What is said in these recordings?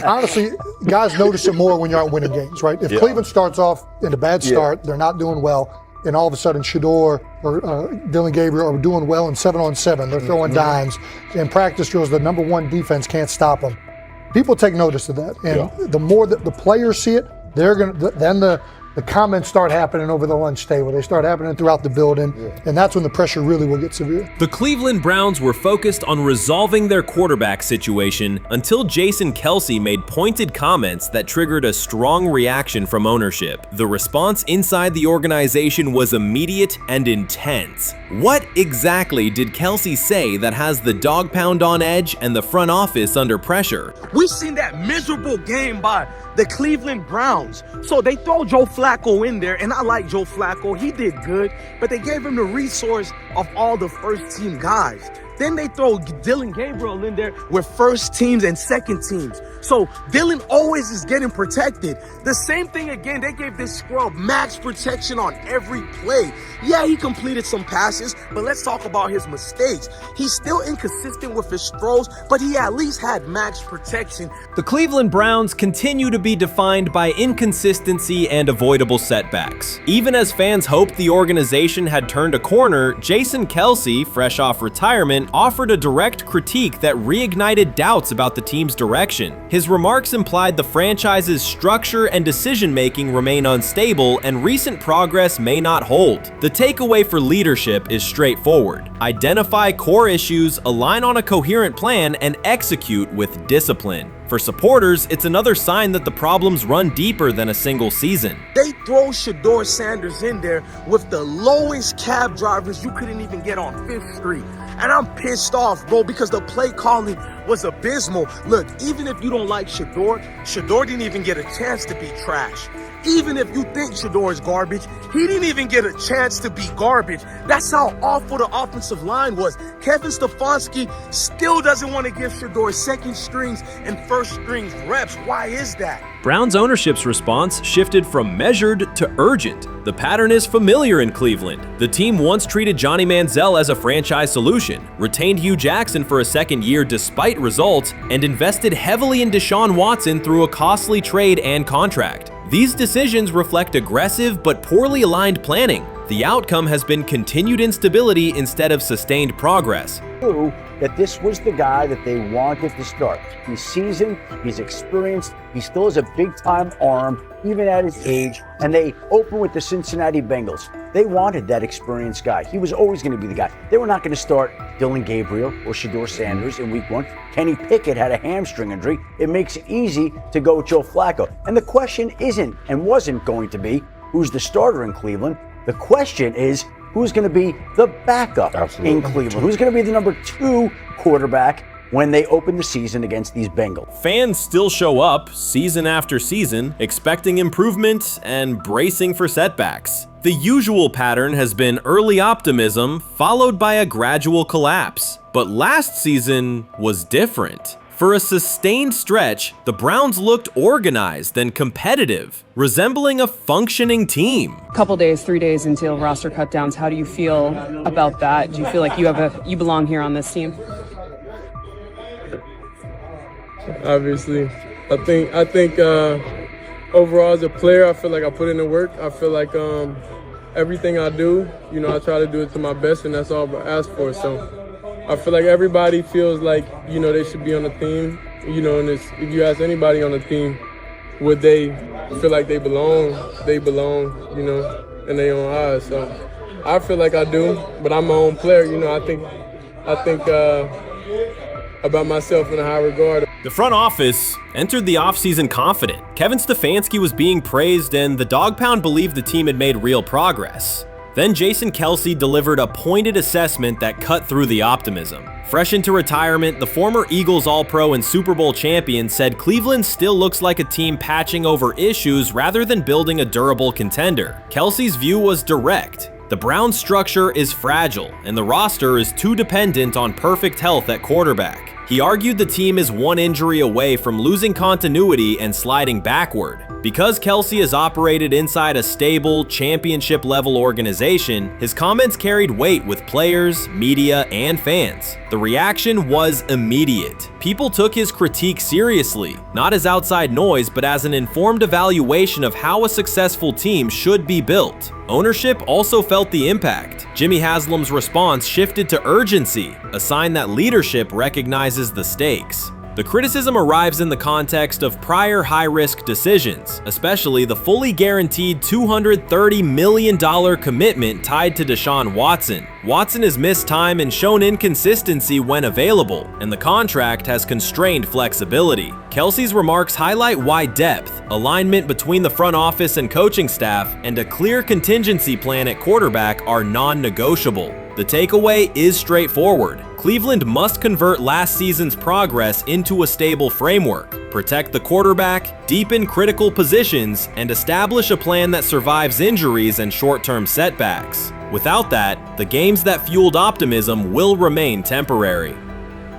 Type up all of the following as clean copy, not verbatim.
honestly, guys notice it more when you're out winning games, right? If Cleveland starts off in a bad start, they're not doing well, and all of a sudden Shedeur or Dillon Gabriel are doing well in 7-on-7, they're throwing dimes. In practice drills, the number one defense can't stop them. People take notice of that, and the more that the players see it, they're gonna then the comments start happening over the lunch table. They start happening throughout the building, and that's when the pressure really will get severe. The Cleveland Browns were focused on resolving their quarterback situation until Jason Kelce made pointed comments that triggered a strong reaction from ownership. The response inside the organization was immediate and intense. What exactly did Kelce say that has the dog pound on edge and the front office under pressure? We've seen that miserable game by the Cleveland Browns. So they throw Joe Flacco in there, and I like Joe Flacco. He did good, but they gave him the resource of all the first-team guys. Then they throw Dillon Gabriel in there with first teams and second teams. So Dillon always is getting protected. The same thing again, they gave this scrub max protection on every play. Yeah, he completed some passes, but let's talk about his mistakes. He's still inconsistent with his throws, but he at least had max protection. The Cleveland Browns continue to be defined by inconsistency and avoidable setbacks. Even as fans hoped the organization had turned a corner, Jason Kelce, fresh off retirement, offered a direct critique that reignited doubts about the team's direction. His remarks implied the franchise's structure and decision-making remain unstable and recent progress may not hold. The takeaway for leadership is straightforward. Identify core issues, align on a coherent plan, and execute with discipline. For supporters, it's another sign that the problems run deeper than a single season. They throw Shedeur Sanders in there with the lowest cab drivers you couldn't even get on 5th Street. And I'm pissed off, bro, because the play calling was abysmal. Look, even if you don't like Shedeur didn't even get a chance to be trash. Even if you think Shedeur is garbage, he didn't even get a chance to be garbage. That's how awful the offensive line was. Kevin Stefanski still doesn't want to give Shedeur second strings and first strings reps. Why is that? Browns ownership's response shifted from measured to urgent. The pattern is familiar in Cleveland. The team once treated Johnny Manziel as a franchise solution, retained Hugh Jackson for a second year despite results, and invested heavily in Deshaun Watson through a costly trade and contract. These decisions reflect aggressive but poorly aligned planning. The outcome has been continued instability instead of sustained progress. That this was the guy that they wanted to start. He's seasoned, he's experienced, he still has a big-time arm, even at his age, and they open with the Cincinnati Bengals. They wanted that experienced guy. He was always going to be the guy. They were not going to start Dillon Gabriel or Shedeur Sanders in week 1. Kenny Pickett had a hamstring injury. It makes it easy to go with Joe Flacco. And the question isn't and wasn't going to be who's the starter in Cleveland. The question is, who's going to be the backup in Cleveland? Who's going to be the number 2 quarterback when they open the season against these Bengals? Fans still show up season after season, expecting improvement and bracing for setbacks. The usual pattern has been early optimism followed by a gradual collapse. But last season was different. For a sustained stretch, the Browns looked organized and competitive, resembling a functioning team. Couple days, 3 days until roster cutdowns, how do you feel about that? Do you feel like you belong here on this team? Obviously, I think overall as a player, I feel like I put in the work. I feel like everything I do, I try to do it to my best, and that's all I ask for. So I feel like everybody feels like, they should be on the team, and if you ask anybody on the team, would they feel like they belong, in their own eyes. So I feel like I do, but I'm my own player, I think about myself in a high regard. The front office entered the offseason confident. Kevin Stefanski was being praised, and the Dog Pound believed the team had made real progress. Then Jason Kelce delivered a pointed assessment that cut through the optimism. Fresh into retirement, the former Eagles All-Pro and Super Bowl champion said Cleveland still looks like a team patching over issues rather than building a durable contender. Kelce's view was direct. The Browns' structure is fragile, and the roster is too dependent on perfect health at quarterback. He argued the team is one injury away from losing continuity and sliding backward. Because Kelsey has operated inside a stable, championship-level organization, his comments carried weight with players, media, and fans. The reaction was immediate. People took his critique seriously, not as outside noise, but as an informed evaluation of how a successful team should be built. Ownership also felt the impact. Jimmy Haslam's response shifted to urgency, a sign that leadership recognizes the stakes. The criticism arrives in the context of prior high-risk decisions, especially the fully guaranteed $230 million commitment tied to Deshaun Watson. Watson has missed time and shown inconsistency when available, and the contract has constrained flexibility. Kelsey's remarks highlight why depth, alignment between the front office and coaching staff, and a clear contingency plan at quarterback are non-negotiable. The takeaway is straightforward. Cleveland must convert last season's progress into a stable framework, protect the quarterback, deepen critical positions, and establish a plan that survives injuries and short-term setbacks. Without that, the games that fueled optimism will remain temporary.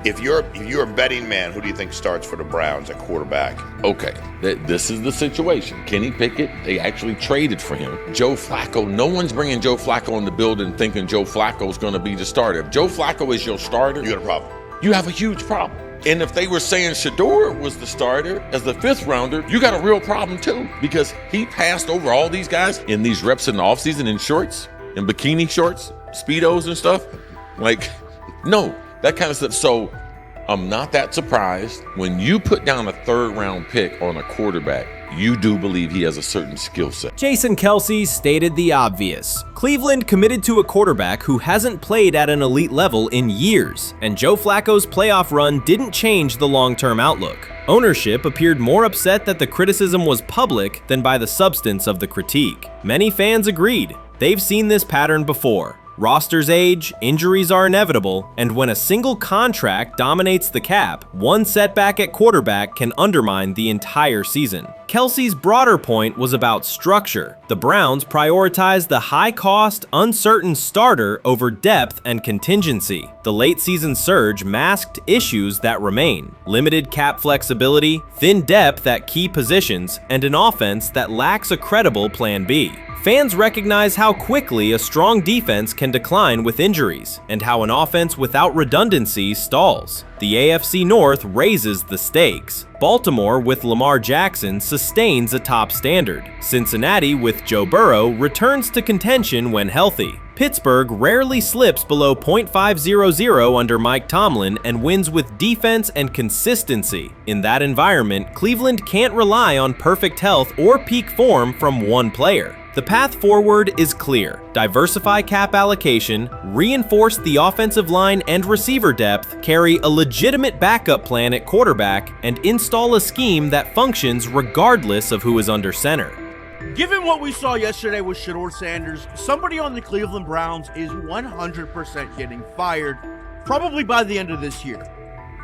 If you're a betting man, who do you think starts for the Browns at quarterback? Okay, this is the situation. Kenny Pickett, they actually traded for him. Joe Flacco, no one's bringing Joe Flacco in the building thinking Joe Flacco's going to be the starter. If Joe Flacco is your starter, You got a problem. you have a huge problem. And if they were saying Shedeur was the starter as the 5th rounder, you got a real problem too, because he passed over all these guys in these reps in the offseason in shorts, in bikini shorts, Speedos and stuff. Like, no. That kind of stuff. So I'm not that surprised. When you put down a 3rd round pick on a quarterback, you do believe he has a certain skill set. Jason Kelce stated the obvious. Cleveland committed to a quarterback who hasn't played at an elite level in years, and Joe Flacco's playoff run didn't change the long-term outlook. Ownership appeared more upset that the criticism was public than by the substance of the critique. Many fans agreed. They've seen this pattern before. Rosters age, injuries are inevitable, and when a single contract dominates the cap, one setback at quarterback can undermine the entire season. Kelsey's broader point was about structure. The Browns prioritized the high-cost, uncertain starter over depth and contingency. The late-season surge masked issues that remain: limited cap flexibility, thin depth at key positions, and an offense that lacks a credible plan B. Fans recognize how quickly a strong defense can decline with injuries, and how an offense without redundancy stalls. The AFC North raises the stakes. Baltimore with Lamar Jackson sustains a top standard. Cincinnati with Joe Burrow returns to contention when healthy. Pittsburgh rarely slips below .500 under Mike Tomlin and wins with defense and consistency. In that environment, Cleveland can't rely on perfect health or peak form from one player. The path forward is clear. Diversify cap allocation, reinforce the offensive line and receiver depth, carry a legitimate backup plan at quarterback, and install a scheme that functions regardless of who is under center. Given what we saw yesterday with Shedeur Sanders, somebody on the Cleveland Browns is 100% getting fired, probably by the end of this year.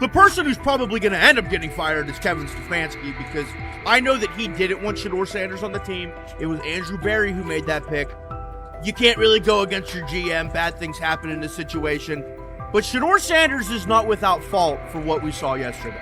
The person who's probably going to end up getting fired is Kevin Stefanski, because I know that he didn't want Shedeur Sanders on the team. It was Andrew Berry who made that pick. You can't really go against your GM. Bad things happen in this situation. But Shedeur Sanders is not without fault for what we saw yesterday.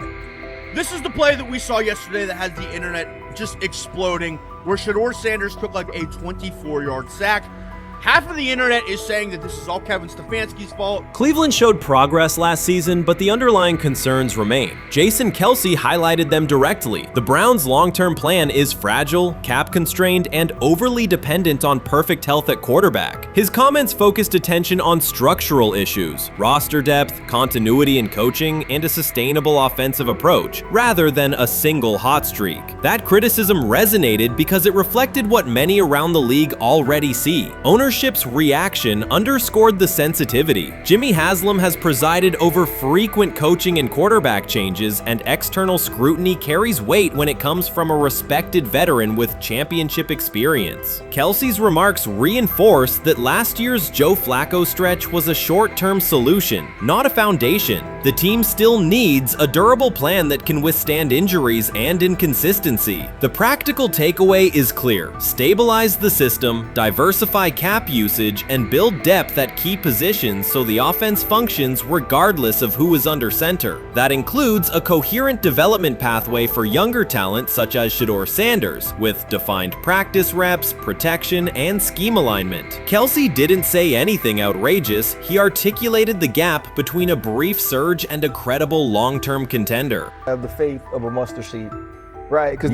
This is the play that we saw yesterday that has the internet just exploding, where Shedeur Sanders took like a 24-yard sack. Half of the internet is saying that this is all Kevin Stefanski's fault. Cleveland showed progress last season, but the underlying concerns remain. Jason Kelce highlighted them directly. The Browns' long-term plan is fragile, cap-constrained, and overly dependent on perfect health at quarterback. His comments focused attention on structural issues, roster depth, continuity in coaching, and a sustainable offensive approach, rather than a single hot streak. That criticism resonated because it reflected what many around the league already see. Ownership's reaction underscored the sensitivity. Jimmy Haslam has presided over frequent coaching and quarterback changes, and external scrutiny carries weight when it comes from a respected veteran with championship experience. Kelsey's remarks reinforce that last year's Joe Flacco stretch was a short-term solution, not a foundation. The team still needs a durable plan that can withstand injuries and inconsistency. The practical takeaway is clear: stabilize the system, diversify cap cap usage and build depth at key positions so the offense functions regardless of who is under center. That includes a coherent development pathway for younger talent such as Shedeur Sanders, with defined practice reps, protection, and scheme alignment. Kelsey didn't say anything outrageous. He articulated the gap between a brief surge and a credible long-term contender. I have the faith of a mustard seed. Right, because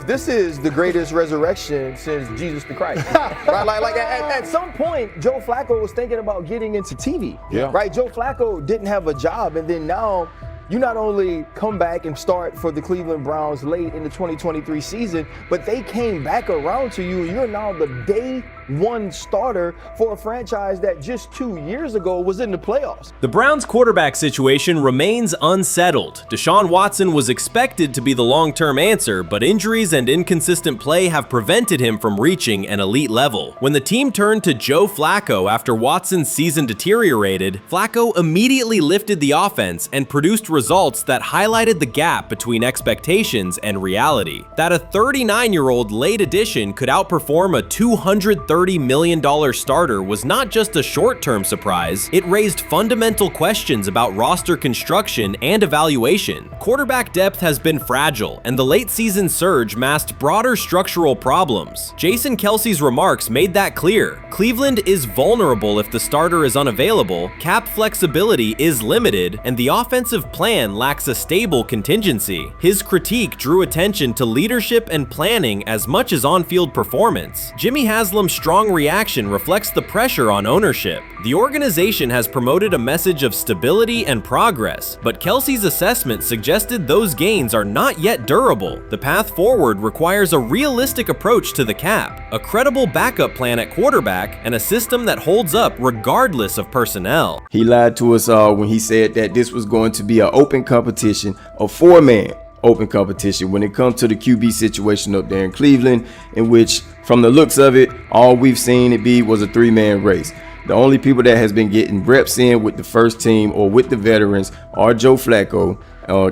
this is the greatest resurrection since Jesus the Christ. Right, like at some point, Joe Flacco was thinking about getting into TV. Yeah. Right, Joe Flacco didn't have a job, and then now you not only come back and start for the Cleveland Browns late in the 2023 season, but they came back around to you. You're now the day one starter for a franchise that just 2 years ago was in the playoffs. The Browns' quarterback situation remains unsettled. Deshaun Watson was expected to be the long-term answer, but injuries and inconsistent play have prevented him from reaching an elite level. When the team turned to Joe Flacco after Watson's season deteriorated, Flacco immediately lifted the offense and produced results that highlighted the gap between expectations and reality. That a 39-year-old late addition could outperform a $230 million starter was not just a short-term surprise, it raised fundamental questions about roster construction and evaluation. Quarterback depth has been fragile, and the late-season surge masked broader structural problems. Jason Kelce's remarks made that clear. Cleveland is vulnerable if the starter is unavailable, cap flexibility is limited, and the offensive plan lacks a stable contingency. His critique drew attention to leadership and planning as much as on-field performance. Jimmy Haslam's strong reaction reflects the pressure on ownership. The organization has promoted a message of stability and progress, but Kelsey's assessment suggested those gains are not yet durable. The path forward requires a realistic approach to the cap, a credible backup plan at quarterback, and a system that holds up regardless of personnel. He lied to us all when he said that this was going to be an open competition, a four-man open competition when it comes to the QB situation up there in Cleveland, in which, from the looks of it, all we've seen it be was a three-man race. The only people that has been getting reps in with the first team or with the veterans are Joe Flacco,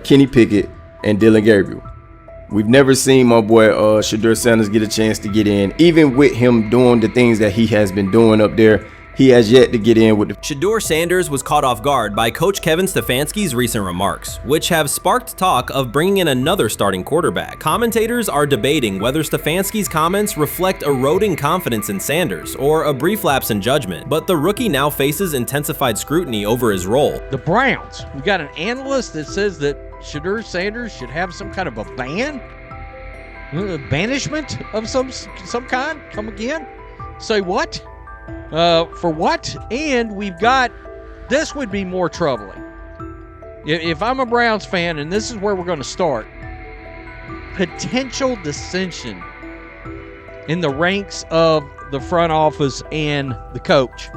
Kenny Pickett, and Dillon Gabriel. We've never seen my boy Shedeur Sanders get a chance to get in. Even with him doing the things that he has been doing up there, he has yet to get in with the... Shedeur Sanders was caught off guard by Coach Kevin Stefanski's recent remarks, which have sparked talk of bringing in another starting quarterback. Commentators are debating whether Stefanski's comments reflect eroding confidence in Sanders or a brief lapse in judgment, but the rookie now faces intensified scrutiny over his role. The Browns, we got an analyst that says that Shedeur Sanders should have some kind of a ban? Banishment of some kind? Come again? Say what? For what? And we've got, this would be more troubling. If I'm a Browns fan, and this is where we're going to start, potential dissension in the ranks of the front office and the coach.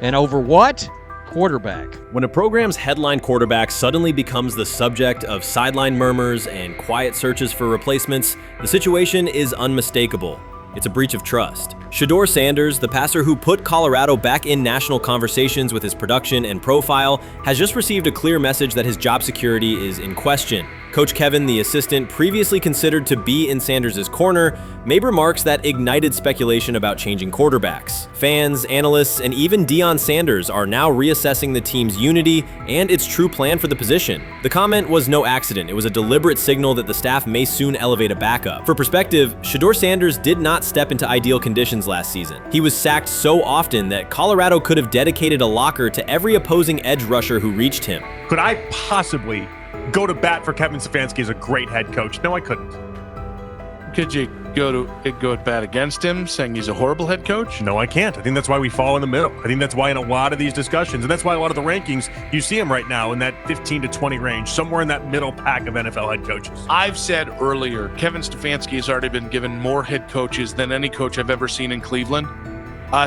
And over what? Quarterback. When a program's headline quarterback suddenly becomes the subject of sideline murmurs and quiet searches for replacements, the situation is unmistakable. It's a breach of trust. Shedeur Sanders, the passer who put Colorado back in national conversations with his production and profile, has just received a clear message that his job security is in question. Coach Kevin, the assistant previously considered to be in Sanders' corner, made remarks that ignited speculation about changing quarterbacks. Fans, analysts, and even Deion Sanders are now reassessing the team's unity and its true plan for the position. The comment was no accident. It was a deliberate signal that the staff may soon elevate a backup. For perspective, Shedeur Sanders did not step into ideal conditions last season. He was sacked so often that Colorado could have dedicated a locker to every opposing edge rusher who reached him. Could I possibly go to bat for Kevin Stefanski as a great head coach? No, I couldn't. Could you go to bat against him, saying he's a horrible head coach? No, I can't. I think that's why we fall in the middle. I think that's why in a lot of these discussions, and that's why a lot of the rankings, you see him right now in that 15 to 20 range, somewhere in that middle pack of NFL head coaches. I've said earlier, Kevin Stefanski has already been given more head coaches than any coach I've ever seen in Cleveland.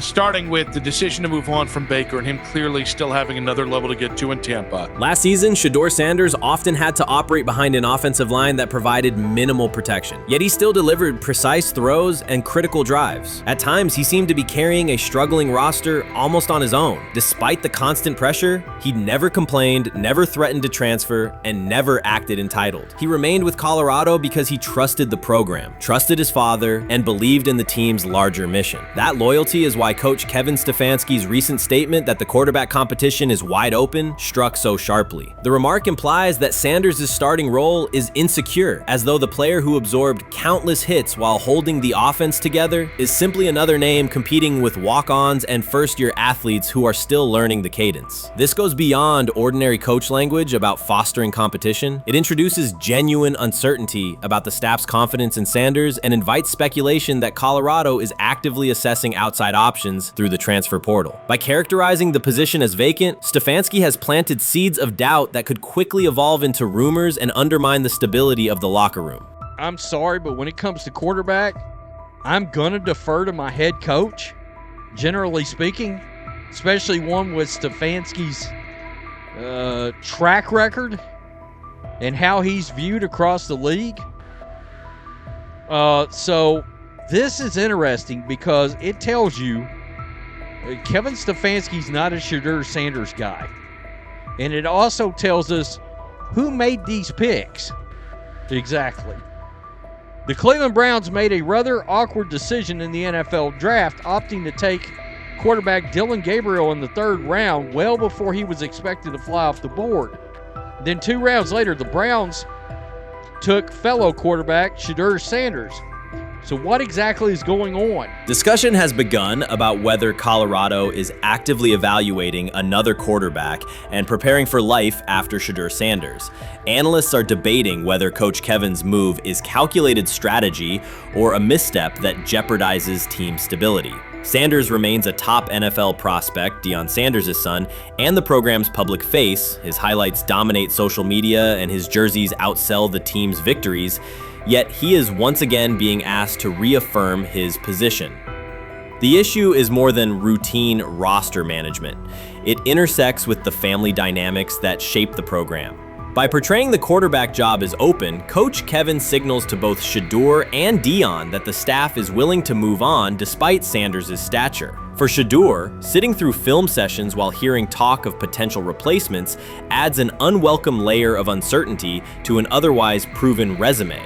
starting with the decision to move on from Baker and him clearly still having another level to get to in Tampa. Last season, Shedeur Sanders often had to operate behind an offensive line that provided minimal protection, yet he still delivered precise throws and critical drives. At times, he seemed to be carrying a struggling roster almost on his own. Despite the constant pressure, he never complained, never threatened to transfer, and never acted entitled. He remained with Colorado because he trusted the program, trusted his father, and believed in the team's larger mission. That loyalty is why coach Kevin Stefanski's recent statement that the quarterback competition is wide open struck so sharply. The remark implies that Sanders' starting role is insecure, as though the player who absorbed countless hits while holding the offense together is simply another name competing with walk-ons and first-year athletes who are still learning the cadence. This goes beyond ordinary coach language about fostering competition. It introduces genuine uncertainty about the staff's confidence in Sanders and invites speculation that Colorado is actively assessing outside options through the transfer portal. By characterizing the position as vacant, Stefanski has planted seeds of doubt that could quickly evolve into rumors and undermine the stability of the locker room. I'm sorry, but when it comes to quarterback, I'm gonna defer to my head coach, generally speaking, especially one with Stefanski's track record and how he's viewed across the league. So this is interesting because it tells you Kevin Stefanski's not a Shedeur Sanders guy. And it also tells us who made these picks. Exactly. The Cleveland Browns made a rather awkward decision in the NFL draft, opting to take quarterback Dillon Gabriel in the 3rd round well before he was expected to fly off the board. Then 2 rounds later, the Browns took fellow quarterback Shedeur Sanders. So what exactly is going on? Discussion has begun about whether Colorado is actively evaluating another quarterback and preparing for life after Shedeur Sanders. Analysts are debating whether Coach Kevin's move is calculated strategy or a misstep that jeopardizes team stability. Sanders remains a top NFL prospect, Deion Sanders' son, and the program's public face. His highlights dominate social media and his jerseys outsell the team's victories. Yet he is once again being asked to reaffirm his position. The issue is more than routine roster management. It intersects with the family dynamics that shape the program. By portraying the quarterback job as open, Coach Kevin signals to both Shedeur and Deion that the staff is willing to move on despite Sanders' stature. For Shedeur, sitting through film sessions while hearing talk of potential replacements adds an unwelcome layer of uncertainty to an otherwise proven resume.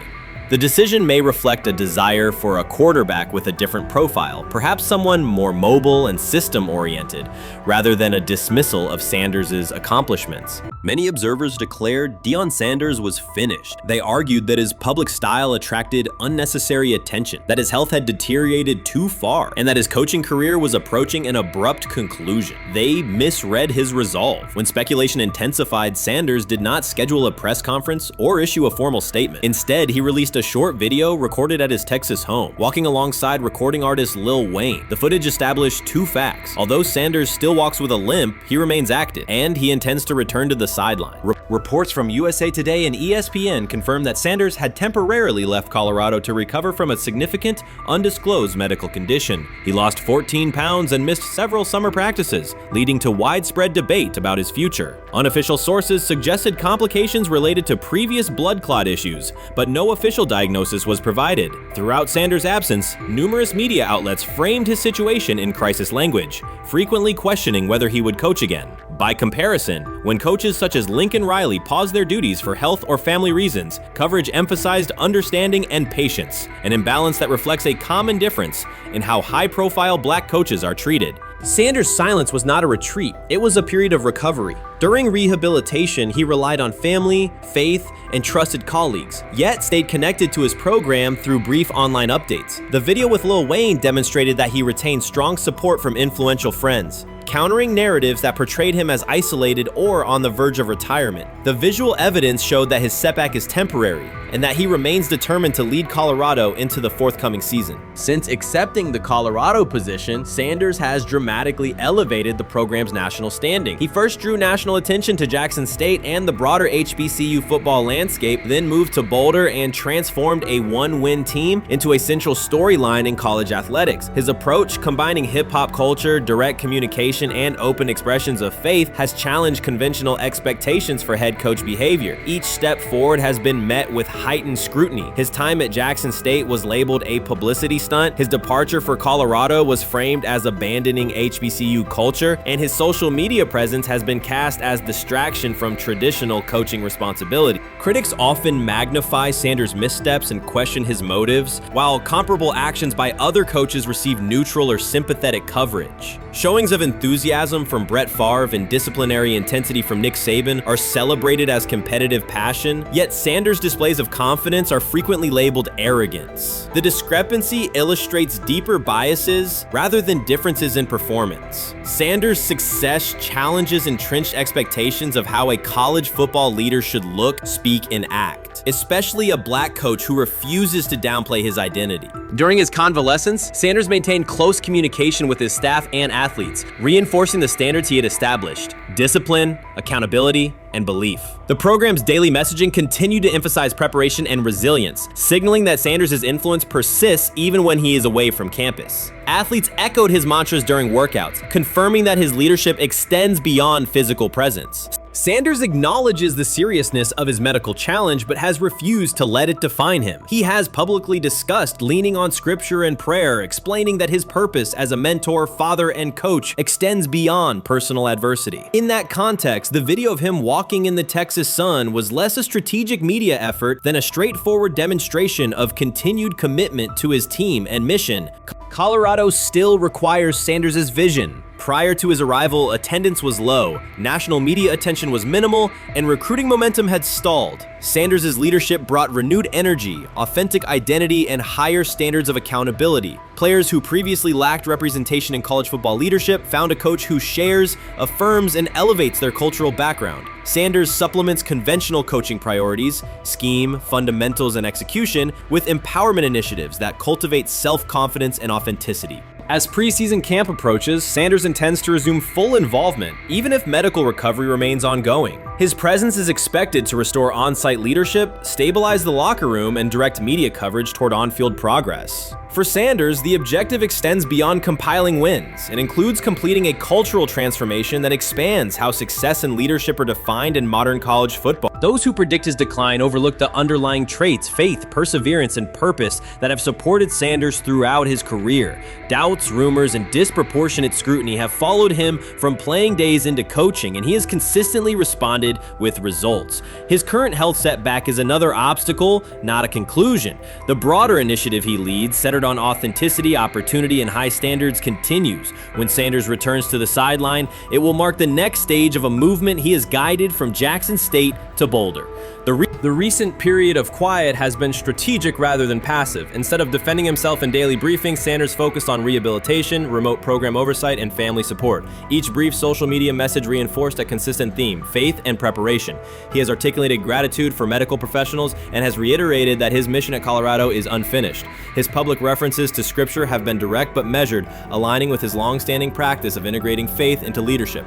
The decision may reflect a desire for a quarterback with a different profile, perhaps someone more mobile and system-oriented, rather than a dismissal of Sanders' accomplishments. Many observers declared Deion Sanders was finished. They argued that his public style attracted unnecessary attention, that his health had deteriorated too far, and that his coaching career was approaching an abrupt conclusion. They misread his resolve. When speculation intensified, Sanders did not schedule a press conference or issue a formal statement. Instead, he released a short video recorded at his Texas home, walking alongside recording artist Lil Wayne. The footage established 2 facts. Although Sanders still walks with a limp, he remains active, and he intends to return to the sideline. Reports from USA Today and ESPN confirm that Sanders had temporarily left Colorado to recover from a significant, undisclosed medical condition. He lost 14 pounds and missed several summer practices, leading to widespread debate about his future. Unofficial sources suggested complications related to previous blood clot issues, but no official diagnosis was provided. Throughout Sanders' absence, numerous media outlets framed his situation in crisis language, frequently questioning whether he would coach again. By comparison, when coaches such as Lincoln Riley paused their duties for health or family reasons, coverage emphasized understanding and patience, an imbalance that reflects a common difference in how high-profile black coaches are treated. Sanders' silence was not a retreat, it was a period of recovery. During rehabilitation, he relied on family, faith, and trusted colleagues, yet stayed connected to his program through brief online updates. The video with Lil Wayne demonstrated that he retained strong support from influential friends. countering narratives that portrayed him as isolated or on the verge of retirement. The visual evidence showed that his setback is temporary and that he remains determined to lead Colorado into the forthcoming season. Since accepting the Colorado position, Sanders has dramatically elevated the program's national standing. He first drew national attention to Jackson State and the broader HBCU football landscape, then moved to Boulder and transformed a one-win team into a central storyline in college athletics. His approach, combining hip-hop culture, direct communication, and open expressions of faith, has challenged conventional expectations for head coach behavior. Each step forward has been met with heightened scrutiny. His time at Jackson State was labeled a publicity stunt. His departure for Colorado was framed as abandoning HBCU culture, and his social media presence has been cast as distraction from traditional coaching responsibility. Critics often magnify Sanders' missteps and question his motives, while comparable actions by other coaches receive neutral or sympathetic coverage. Showings of enthusiasm from Brett Favre and disciplinary intensity from Nick Saban are celebrated as competitive passion, yet Sanders' displays of confidence are frequently labeled arrogance. The discrepancy illustrates deeper biases rather than differences in performance. Sanders' success challenges entrenched expectations of how a college football leader should look, speak, and act, especially a black coach who refuses to downplay his identity. During his convalescence, Sanders maintained close communication with his staff and athletes, reinforcing the standards he had established: discipline, accountability, and belief. The program's daily messaging continued to emphasize preparation and resilience, signaling that Sanders' influence persists even when he is away from campus. Athletes echoed his mantras during workouts, confirming that his leadership extends beyond physical presence. Sanders acknowledges the seriousness of his medical challenge, but has refused to let it define him. He has publicly discussed leaning on scripture and prayer, explaining that his purpose as a mentor, father, and coach extends beyond personal adversity. In that context, the video of him walking in the Texas sun was less a strategic media effort than a straightforward demonstration of continued commitment to his team and mission. Colorado still requires Sanders' vision. Prior to his arrival, attendance was low, national media attention was minimal, and recruiting momentum had stalled. Sanders' leadership brought renewed energy, authentic identity, and higher standards of accountability. Players who previously lacked representation in college football leadership found a coach who shares, affirms, and elevates their cultural background. Sanders supplements conventional coaching priorities, scheme, fundamentals, and execution with empowerment initiatives that cultivate self-confidence and authenticity. As preseason camp approaches, Sanders intends to resume full involvement, even if medical recovery remains ongoing. His presence is expected to restore on-site leadership, stabilize the locker room, and direct media coverage toward on-field progress. For Sanders, the objective extends beyond compiling wins. It includes completing a cultural transformation that expands how success and leadership are defined in modern college football. Those who predict his decline overlook the underlying traits, faith, perseverance, and purpose that have supported Sanders throughout his career. Doubts, rumors, and disproportionate scrutiny have followed him from playing days into coaching, and he has consistently responded with results. His current health setback is another obstacle, not a conclusion. The broader initiative he leads, centered on authenticity, opportunity, and high standards, continues. When Sanders returns to the sideline, it will mark the next stage of a movement he has guided from Jackson State to Boulder. The recent period of quiet has been strategic rather than passive. Instead of defending himself in daily briefings, Sanders focused on rehabilitation, remote program oversight, and family support. Each brief social media message reinforced a consistent theme: faith and preparation. He has articulated gratitude for medical professionals and has reiterated that his mission at Colorado is unfinished. His public references to scripture have been direct but measured, aligning with his long-standing practice of integrating faith into leadership.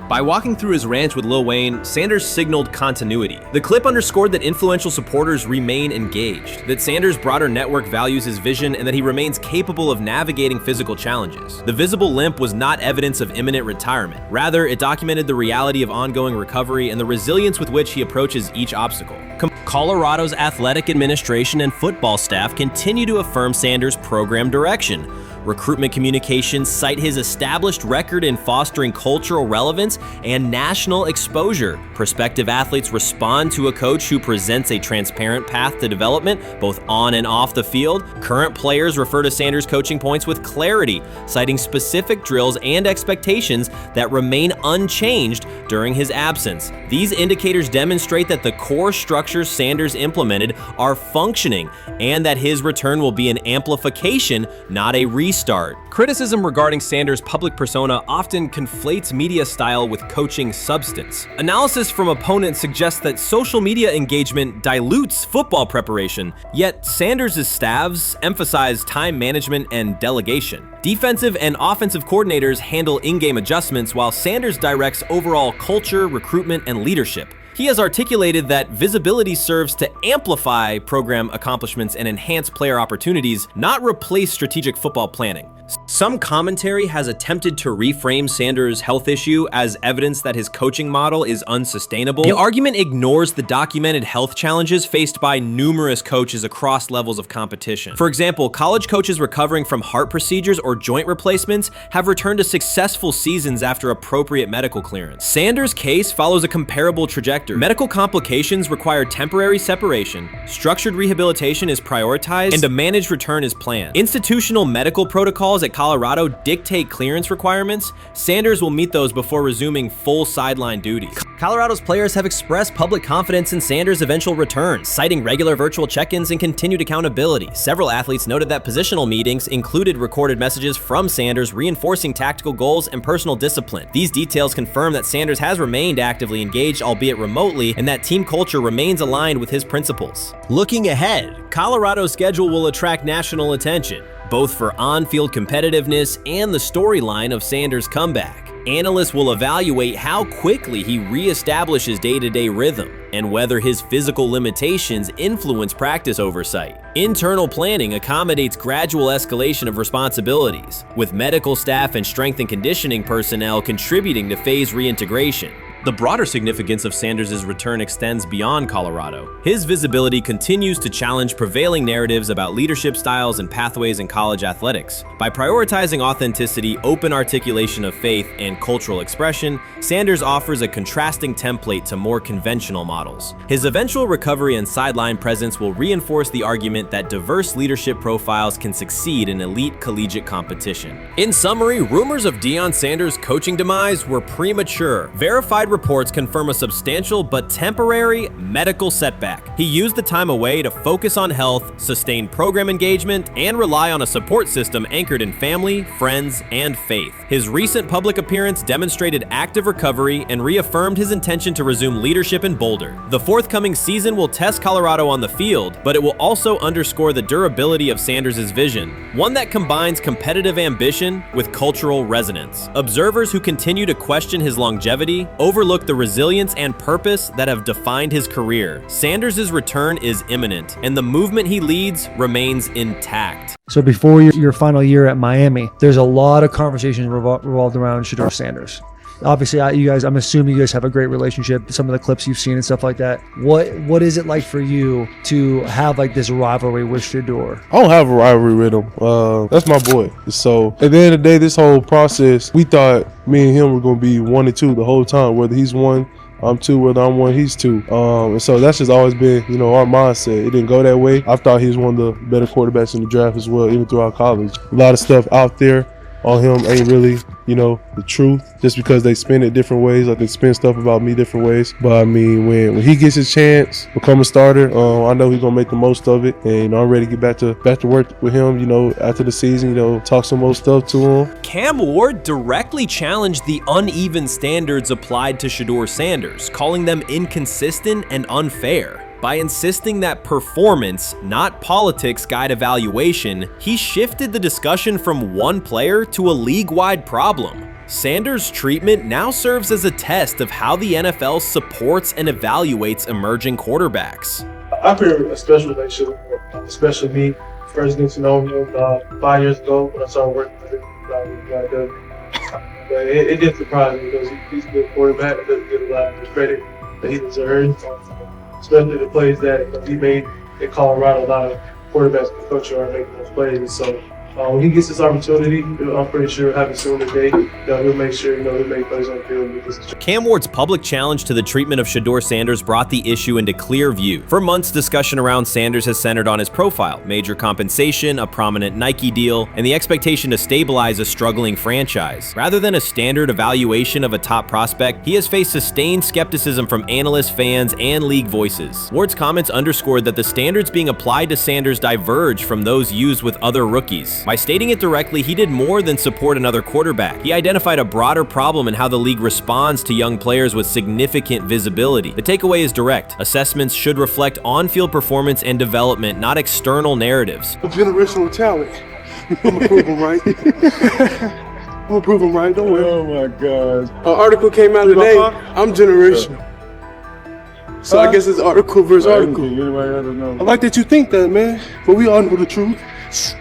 By walking through his ranch with Lil Wayne, Sanders signaled continuity. The clip underscored that influential supporters remain engaged, that Sanders' broader network values his vision, and that he remains capable of navigating physical challenges. The visible limp was not evidence of imminent retirement. Rather, it documented the reality of ongoing recovery and the resilience with which he approaches each obstacle. Colorado's athletic administration and football staff continue to affirm Sanders' program direction. Recruitment communications cite his established record in fostering cultural relevance and national exposure. Prospective athletes respond to a coach who presents a transparent path to development, both on and off the field. Current players refer to Sanders' coaching points with clarity, citing specific drills and expectations that remain unchanged during his absence. These indicators demonstrate that the core structures Sanders implemented are functioning, and that his return will be an amplification, not a reset restart. Criticism regarding Sanders' public persona often conflates media style with coaching substance. Analysis from opponents suggests that social media engagement dilutes football preparation, yet Sanders' staffs emphasize time management and delegation. Defensive and offensive coordinators handle in-game adjustments, while Sanders directs overall culture, recruitment, and leadership. He has articulated that visibility serves to amplify program accomplishments and enhance player opportunities, not replace strategic football planning. Some commentary has attempted to reframe Sanders' health issue as evidence that his coaching model is unsustainable. The argument ignores the documented health challenges faced by numerous coaches across levels of competition. For example, college coaches recovering from heart procedures or joint replacements have returned to successful seasons after appropriate medical clearance. Sanders' case follows a comparable trajectory. Medical complications require temporary separation, structured rehabilitation is prioritized, and a managed return is planned. Institutional medical protocols at Colorado dictate clearance requirements. Sanders will meet those before resuming full sideline duties. Colorado's players have expressed public confidence in Sanders' eventual return, citing regular virtual check-ins and continued accountability. Several athletes noted that positional meetings included recorded messages from Sanders reinforcing tactical goals and personal discipline. These details confirm that Sanders has remained actively engaged, albeit remotely, and that team culture remains aligned with his principles. Looking ahead, Colorado's schedule will attract national attention, both for on-field competitiveness and the storyline of Sanders' comeback. Analysts will evaluate how quickly he reestablishes day-to-day rhythm and whether his physical limitations influence practice oversight. Internal planning accommodates gradual escalation of responsibilities, with medical staff and strength and conditioning personnel contributing to phase reintegration. The broader significance of Sanders' return extends beyond Colorado. His visibility continues to challenge prevailing narratives about leadership styles and pathways in college athletics. By prioritizing authenticity, open articulation of faith, and cultural expression, Sanders offers a contrasting template to more conventional models. His eventual recovery and sideline presence will reinforce the argument that diverse leadership profiles can succeed in elite collegiate competition. In summary, rumors of Deion Sanders' coaching demise were premature. Verified reports confirm a substantial but temporary medical setback. He used the time away to focus on health, sustain program engagement, and rely on a support system anchored in family, friends, and faith. His recent public appearance demonstrated active recovery and reaffirmed his intention to resume leadership in Boulder. The forthcoming season will test Colorado on the field, but it will also underscore the durability of Sanders' vision, one that combines competitive ambition with cultural resonance. Observers who continue to question his longevity overlook the resilience and purpose that have defined his career. Sanders' return is imminent, and the movement he leads remains intact. So before your final year at Miami, there's a lot of conversations revolved around Shedeur Sanders. Obviously, I'm assuming you guys have a great relationship. Some of the clips you've seen and stuff like that. What is it like for you to have like this rivalry with Shedeur? I don't have a rivalry with him. That's my boy. So at the end of the day, this whole process, we thought me and him were going to be 1 and 2 the whole time. Whether he's 1, I'm 2, whether I'm 1, he's 2. And so that's just always been, our mindset. It didn't go that way. I thought he was one of the better quarterbacks in the draft as well, even throughout college. A lot of stuff out there on him ain't really, the truth, just because they spin it different ways. Like they spin stuff about me different ways. But I mean, when he gets his chance, become a starter, I know he's gonna make the most of it. And I'm ready to get back to work with him, after the season, talk some more stuff to him. Cam Ward directly challenged the uneven standards applied to Shedeur Sanders, calling them inconsistent and unfair. By insisting that performance, not politics, guide evaluation, he shifted the discussion from one player to a league-wide problem. Sanders' treatment now serves as a test of how the NFL supports and evaluates emerging quarterbacks. I feel a special relationship with him, especially me. First getting to know him 5 years ago when I started working with him. But it did surprise me because he's a good quarterback. He doesn't get a lot of the credit that he deserves. Especially the plays that he made in Colorado. A lot of quarterbacks and coaches are making those plays. So when he gets this opportunity, I'm pretty sure having soon today, he'll make sure he'll make plays on the field. Cam Ward's public challenge to the treatment of Shedeur Sanders brought the issue into clear view. For months, discussion around Sanders has centered on his profile, major compensation, a prominent Nike deal, and the expectation to stabilize a struggling franchise. Rather than a standard evaluation of a top prospect, he has faced sustained skepticism from analysts, fans, and league voices. Ward's comments underscored that the standards being applied to Sanders diverge from those used with other rookies. mistakes. By stating it directly, he did more than support another quarterback. He identified a broader problem in how the league responds to young players with significant visibility. The takeaway is direct. Assessments should reflect on-field performance and development, not external narratives. Generational talent. I'm gonna prove him right. I'm gonna prove him right. Don't worry. Oh my God. An article came out today. I'm generational. So I guess it's article versus article. I like that you think that, man. But we all know the truth.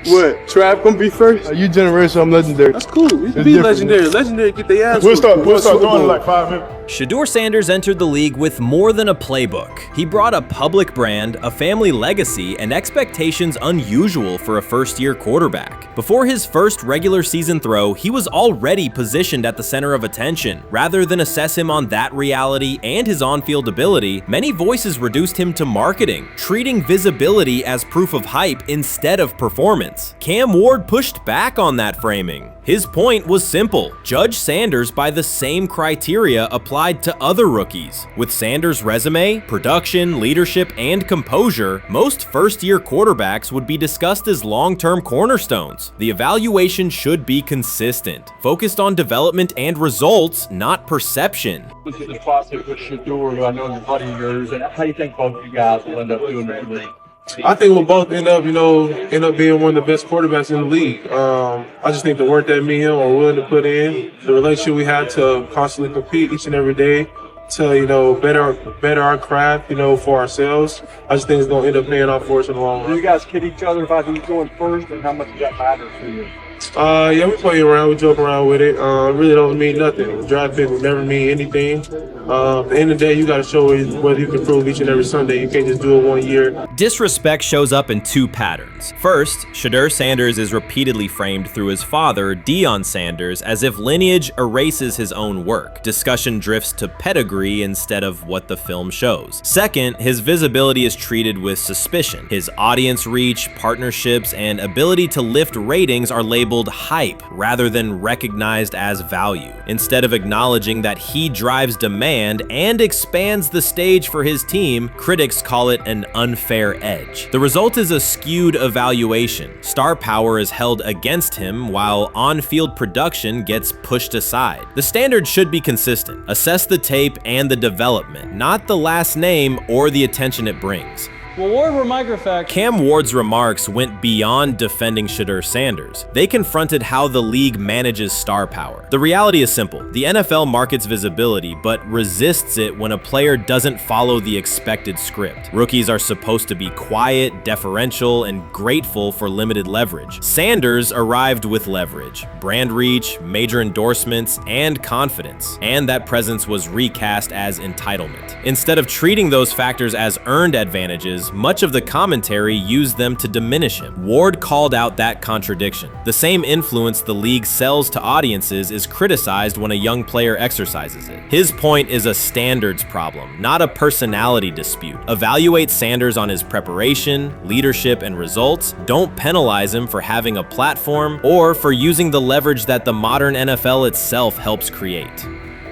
What? Trav gonna be first? You generational, I'm legendary. That's cool. We can be legendary. Legendary get their ass. We'll start doing it like 5 minutes. Shedeur Sanders entered the league with more than a playbook. He brought a public brand, a family legacy, and expectations unusual for a first-year quarterback. Before his first regular season throw, he was already positioned at the center of attention. Rather than assess him on that reality and his on-field ability, many voices reduced him to marketing, treating visibility as proof of hype instead of performance. Cam Ward pushed back on that framing. His point was simple: judge Sanders by the same criteria applied to other rookies. With Sanders' resume, production, leadership, and composure, most first-year quarterbacks would be discussed as long-term cornerstones. The evaluation should be consistent, focused on development and results, not perception. This is a classic with Shedeur, who I know is a buddy of yours, and how do you think both of you guys will end up doing in the league? I think we'll both end up being one of the best quarterbacks in the league. I just think the work that me and him are willing to put in, the relationship we have to constantly compete each and every day, to better our craft, for ourselves. I just think it's gonna end up paying off for us in the long run. Do you guys kid each other about who's going first, and how much does that matter to you? Yeah, we play around, we joke around with it. It really don't mean nothing. Draft pick will never mean anything. At the end of the day, you got to show whether you can prove each and every Sunday. You can't just do it 1 year. Disrespect shows up in two patterns. First, Shedeur Sanders is repeatedly framed through his father, Deion Sanders, as if lineage erases his own work. Discussion drifts to pedigree instead of what the film shows. Second, his visibility is treated with suspicion. His audience reach, partnerships, and ability to lift ratings are labeled hype rather than recognized as value. Instead of acknowledging that he drives demand and expands the stage for his team, critics call it an unfair edge. The result is a skewed evaluation. Star power is held against him while on-field production gets pushed aside. The standard should be consistent. Assess the tape and the development, not the last name or the attention it brings. Well, Ward were microfacts. Cam Ward's remarks went beyond defending Shedeur Sanders. They confronted how the league manages star power. The reality is simple. The NFL markets visibility, but resists it when a player doesn't follow the expected script. Rookies are supposed to be quiet, deferential, and grateful for limited leverage. Sanders arrived with leverage, brand reach, major endorsements, and confidence. And that presence was recast as entitlement. Instead of treating those factors as earned advantages, much of the commentary used them to diminish him. Ward called out that contradiction. The same influence the league sells to audiences is criticized when a young player exercises it. His point is a standards problem, not a personality dispute. Evaluate Sanders on his preparation, leadership, and results. Don't penalize him for having a platform or for using the leverage that the modern NFL itself helps create.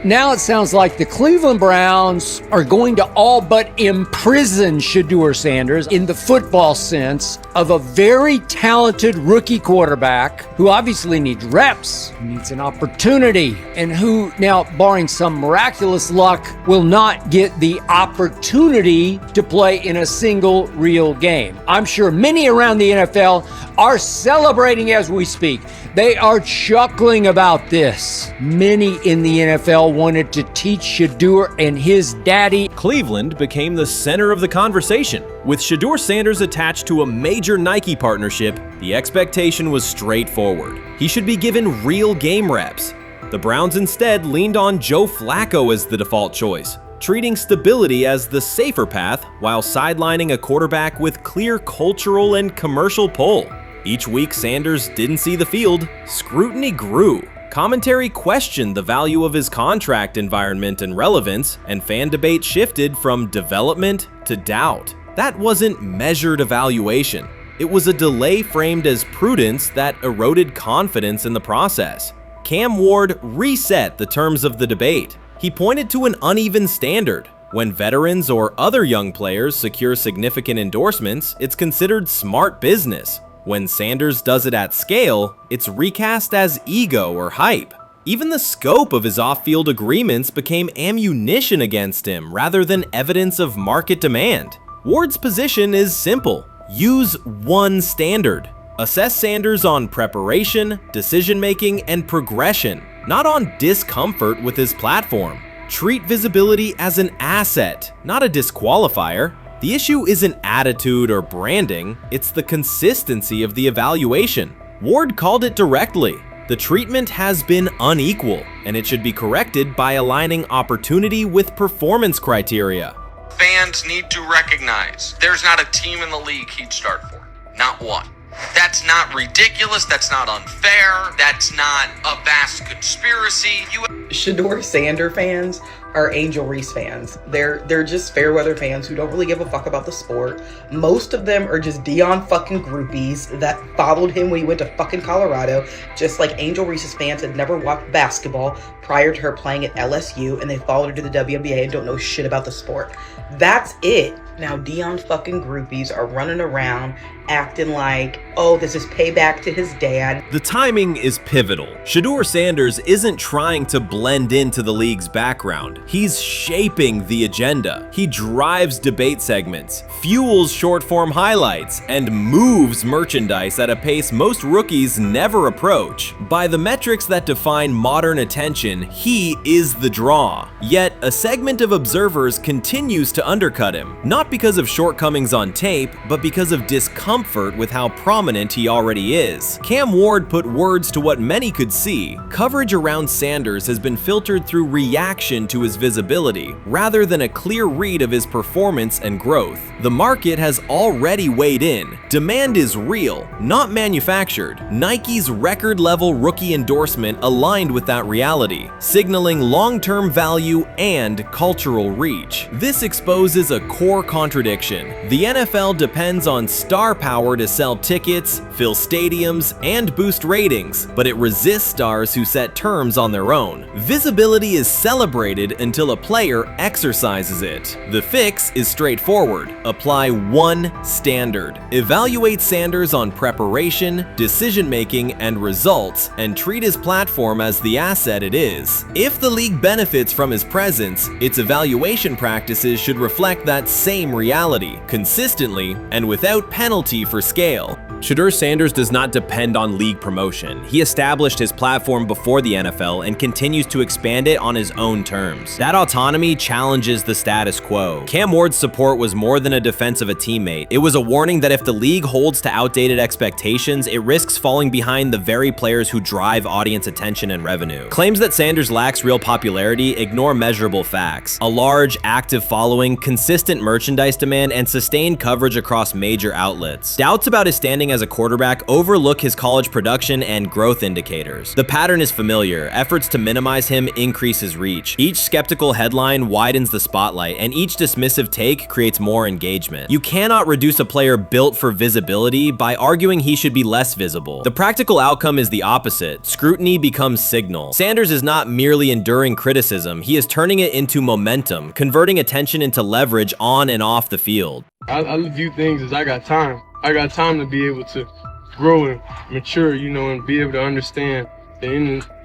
Now it sounds like the Cleveland Browns are going to all but imprison Shedeur Sanders in the football sense of a very talented rookie quarterback who obviously needs reps, needs an opportunity, and who now, barring some miraculous luck, will not get the opportunity to play in a single real game. I'm sure many around the NFL are celebrating as we speak. They are chuckling about this. Many in the NFL wanted to teach Shedeur and his daddy. Cleveland became the center of the conversation. With Shedeur Sanders attached to a major Nike partnership, the expectation was straightforward. He should be given real game reps. The Browns instead leaned on Joe Flacco as the default choice, treating stability as the safer path while sidelining a quarterback with clear cultural and commercial pull. Each week Sanders didn't see the field, scrutiny grew. Commentary questioned the value of his contract environment and relevance, and fan debate shifted from development to doubt. That wasn't measured evaluation. It was a delay framed as prudence that eroded confidence in the process. Cam Ward reset the terms of the debate. He pointed to an uneven standard. When veterans or other young players secure significant endorsements, it's considered smart business. When Sanders does it at scale, it's recast as ego or hype. Even the scope of his off-field agreements became ammunition against him rather than evidence of market demand. Ward's position is simple. Use one standard. Assess Sanders on preparation, decision-making, and progression, not on discomfort with his platform. Treat visibility as an asset, not a disqualifier. The issue isn't attitude or branding, it's the consistency of the evaluation. Ward called it directly. The treatment has been unequal, and it should be corrected by aligning opportunity with performance criteria. Fans need to recognize there's not a team in the league he'd start for. Not one. That's not ridiculous, that's not unfair, that's not a vast conspiracy. Shedeur Sander fans are Angel Reese fans. They're just fair weather fans who don't really give a fuck about the sport. Most of them are just Deion fucking groupies that followed him when he went to fucking Colorado, just like Angel Reese's fans had never watched basketball prior to her playing at LSU, and they followed her to the WNBA and don't know shit about the sport. That's it. Now Deion fucking groupies are running around acting like, oh, this is payback to his dad. The timing is pivotal. Shedeur Sanders isn't trying to blend into the league's background. He's shaping the agenda. He drives debate segments, fuels short-form highlights, and moves merchandise at a pace most rookies never approach. By the metrics that define modern attention, he is the draw. Yet, a segment of observers continues to undercut him, not because of shortcomings on tape, but because of discomfort with how prominent he already is. Cam Ward put words to what many could see. Coverage around Sanders has been filtered through reaction to his visibility, rather than a clear read of his performance and growth. The market has already weighed in. Demand is real, not manufactured. Nike's record-level rookie endorsement aligned with that reality, signaling long-term value and cultural reach. This exposes a core contradiction. The NFL depends on star power to sell tickets, fill stadiums, and boost ratings, but it resists stars who set terms on their own. Visibility is celebrated until a player exercises it. The fix is straightforward. Apply one standard. Evaluate Sanders on preparation, decision-making, and results, and treat his platform as the asset it is. If the league benefits from his presence, its evaluation practices should reflect that same reality, consistently and without penalty for scale. Shedeur Sanders does not depend on league promotion. He established his platform before the NFL and continues to expand it on his own terms. That autonomy challenges the status quo. Cam Ward's support was more than a defense of a teammate. It was a warning that if the league holds to outdated expectations, it risks falling behind the very players who drive audience attention and revenue. Claims that Sanders lacks real popularity ignore measurable facts. A large, active following, consistent merchandise demand, and sustained coverage across major outlets. Doubts about his standing as a quarterback overlook his college production and growth indicators. The pattern is familiar. Efforts to minimize him increase his reach. Each skeptical headline widens the spotlight, and each dismissive take creates more engagement. You cannot reduce a player built for visibility by arguing he should be less visible. The practical outcome is the opposite. Scrutiny becomes signal. Sanders is not merely enduring criticism, he is turning it into momentum, converting attention into leverage on and off the field. I view things as I got time. I got time to be able to grow and mature, and be able to understand the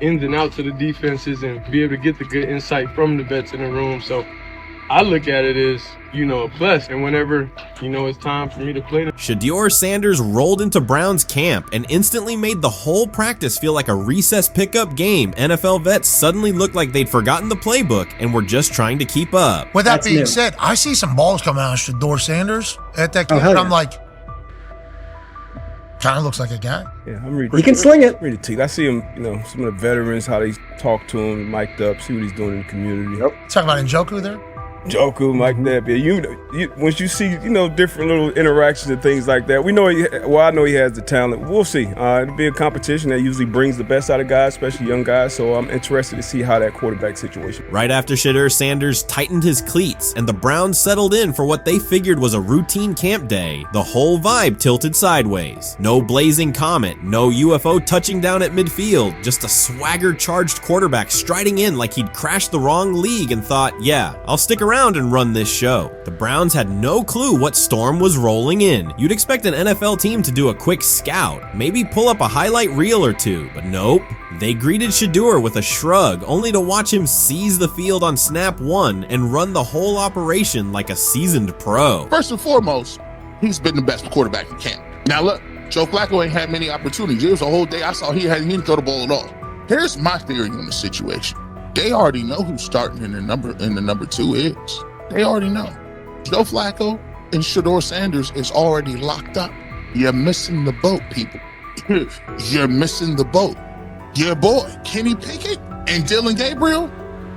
ins and outs of the defenses and be able to get the good insight from the vets in the room. So I look at it as, a plus. And whenever, it's time for me to play. Shedeur Sanders rolled into Browns camp and instantly made the whole practice feel like a recess pickup game. NFL vets suddenly looked like they'd forgotten the playbook and were just trying to keep up. With that being said, I see some balls coming out of Shedeur Sanders at that camp, and I'm like, kind of looks like a guy. Yeah, I'm ready. He can sling it. Ready to. I see him, some of the veterans, how they talk to him, mic'd up, see what he's doing in the community. Talking about Njoku there? Njoku, Mike Knapp. Yeah, once you see, different little interactions and things like that, I know he has the talent. We'll see. It'll be a competition that usually brings the best out of guys, especially young guys. So I'm interested to see how that quarterback situation. Right after Shedeur Sanders tightened his cleats and the Browns settled in for what they figured was a routine camp day, the whole vibe tilted sideways. No blazing comet, no UFO touching down at midfield, just a swagger-charged quarterback striding in like he'd crashed the wrong league and thought, yeah, I'll stick around around and run this show. The Browns had no clue what storm was rolling in. You'd expect an NFL team to do a quick scout, maybe pull up a highlight reel or two, but nope. They greeted Shedeur with a shrug, only to watch him seize the field on snap one and run the whole operation like a seasoned pro. First and foremost, he's been the best quarterback in camp. Now look, Joe Flacco ain't had many opportunities. It was a whole day I saw he didn't throw the ball at all. Here's my theory on the situation. They already know who's starting in the number 2 is. They already know. Joe Flacco and Shedeur Sanders is already locked up. You're missing the boat, people. You're missing the boat. Your boy, Kenny Pickett and Dylan Gabriel,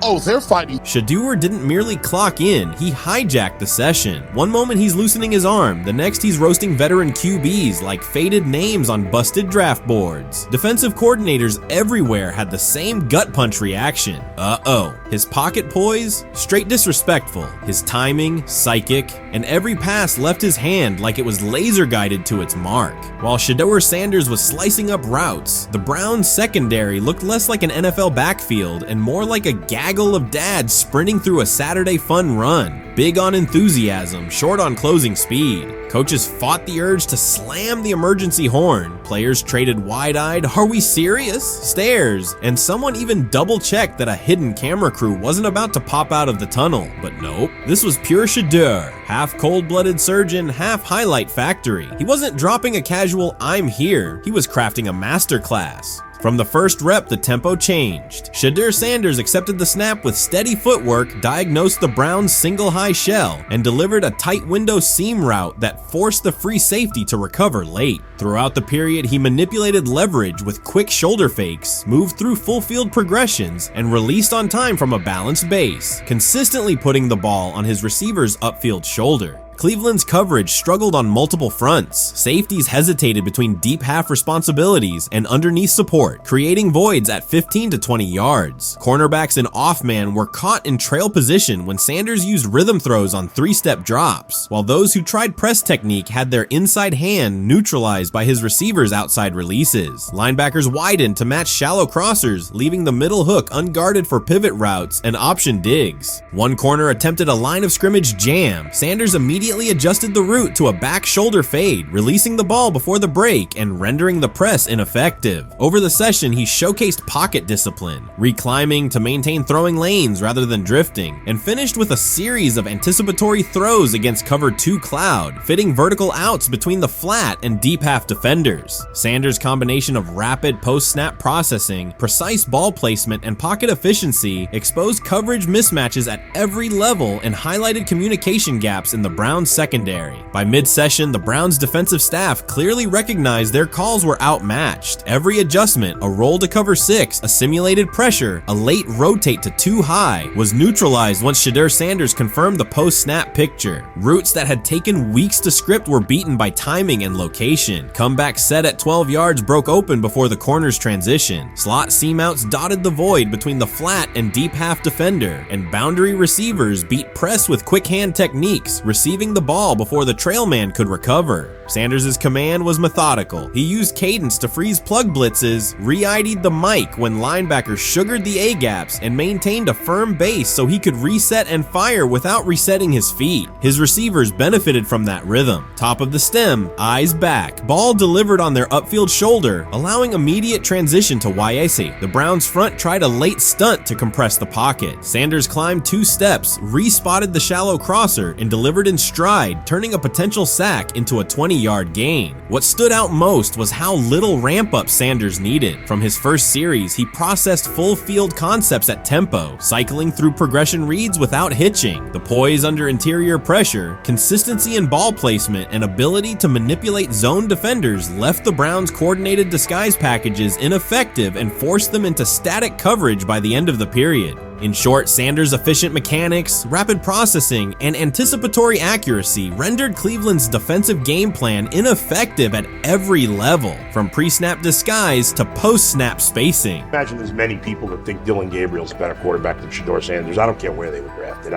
oh, they're fighting. Shedeur didn't merely clock in, he hijacked the session. One moment he's loosening his arm, the next he's roasting veteran QBs like faded names on busted draft boards. Defensive coordinators everywhere had the same gut punch reaction. Uh-oh. His pocket poise? Straight disrespectful. His timing? Psychic. And every pass left his hand like it was laser guided to its mark. While Shedeur Sanders was slicing up routes, the Browns' secondary looked less like an NFL backfield and more like a gaggle of dads sprinting through a Saturday fun run. Big on enthusiasm, short on closing speed. Coaches fought the urge to slam the emergency horn. Players traded wide-eyed, "Are we serious?" stares, and someone even double-checked that a hidden camera crew wasn't about to pop out of the tunnel. But nope, this was pure Shedeur, half cold-blooded surgeon, half highlight factory. He wasn't dropping a casual "I'm here," he was crafting a masterclass. From the first rep, the tempo changed. Shedeur Sanders accepted the snap with steady footwork, diagnosed the Browns' single high shell, and delivered a tight window seam route that forced the free safety to recover late. Throughout the period, he manipulated leverage with quick shoulder fakes, moved through full field progressions, and released on time from a balanced base, consistently putting the ball on his receiver's upfield shoulder. Cleveland's coverage struggled on multiple fronts. Safeties hesitated between deep half responsibilities and underneath support, creating voids at 15 to 20 yards. Cornerbacks and off-man were caught in trail position when Sanders used rhythm throws on 3-step drops, while those who tried press technique had their inside hand neutralized by his receivers' outside releases. Linebackers widened to match shallow crossers, leaving the middle hook unguarded for pivot routes and option digs. One corner attempted a line of scrimmage jam. Sanders immediately adjusted the route to a back shoulder fade, releasing the ball before the break and rendering the press ineffective. Over the session, he showcased pocket discipline, reclimbing to maintain throwing lanes rather than drifting, and finished with a series of anticipatory throws against cover 2 cloud, fitting vertical outs between the flat and deep half defenders. Sanders' combination of rapid post-snap processing, precise ball placement, and pocket efficiency exposed coverage mismatches at every level and highlighted communication gaps in the Browns secondary. By mid-session, the Browns defensive staff clearly recognized their calls were outmatched. Every adjustment, a roll to cover 6, a simulated pressure, a late rotate to 2 high, was neutralized once Shedeur Sanders confirmed the post-snap picture. Routes that had taken weeks to script were beaten by timing and location. Comeback set at 12 yards broke open before the corner's transition. Slot seam-outs dotted the void between the flat and deep half defender, and boundary receivers beat press with quick hand techniques, receiving the ball before the trail man could recover. Sanders' command was methodical. He used cadence to freeze plug blitzes, re-ID'd the mic when linebackers sugared the A-gaps, and maintained a firm base so he could reset and fire without resetting his feet. His receivers benefited from that rhythm. Top of the stem, eyes back, ball delivered on their upfield shoulder, allowing immediate transition to YAC. The Browns front tried a late stunt to compress the pocket. Sanders climbed 2 steps, re-spotted the shallow crosser, and delivered in stride, turning a potential sack into a 20-yard gain. What stood out most was how little ramp-up Sanders needed. From his first series, he processed full-field concepts at tempo, cycling through progression reads without hitching. The poise under interior pressure, consistency in ball placement, and ability to manipulate zone defenders left the Browns' coordinated disguise packages ineffective and forced them into static coverage by the end of the period. In short, Sanders' efficient mechanics, rapid processing, and anticipatory accuracy rendered Cleveland's defensive game plan ineffective at every level, from pre-snap disguise to post-snap spacing. Imagine there's many people that think Dylan Gabriel's a better quarterback than Shedeur Sanders. I don't care where they were drafted.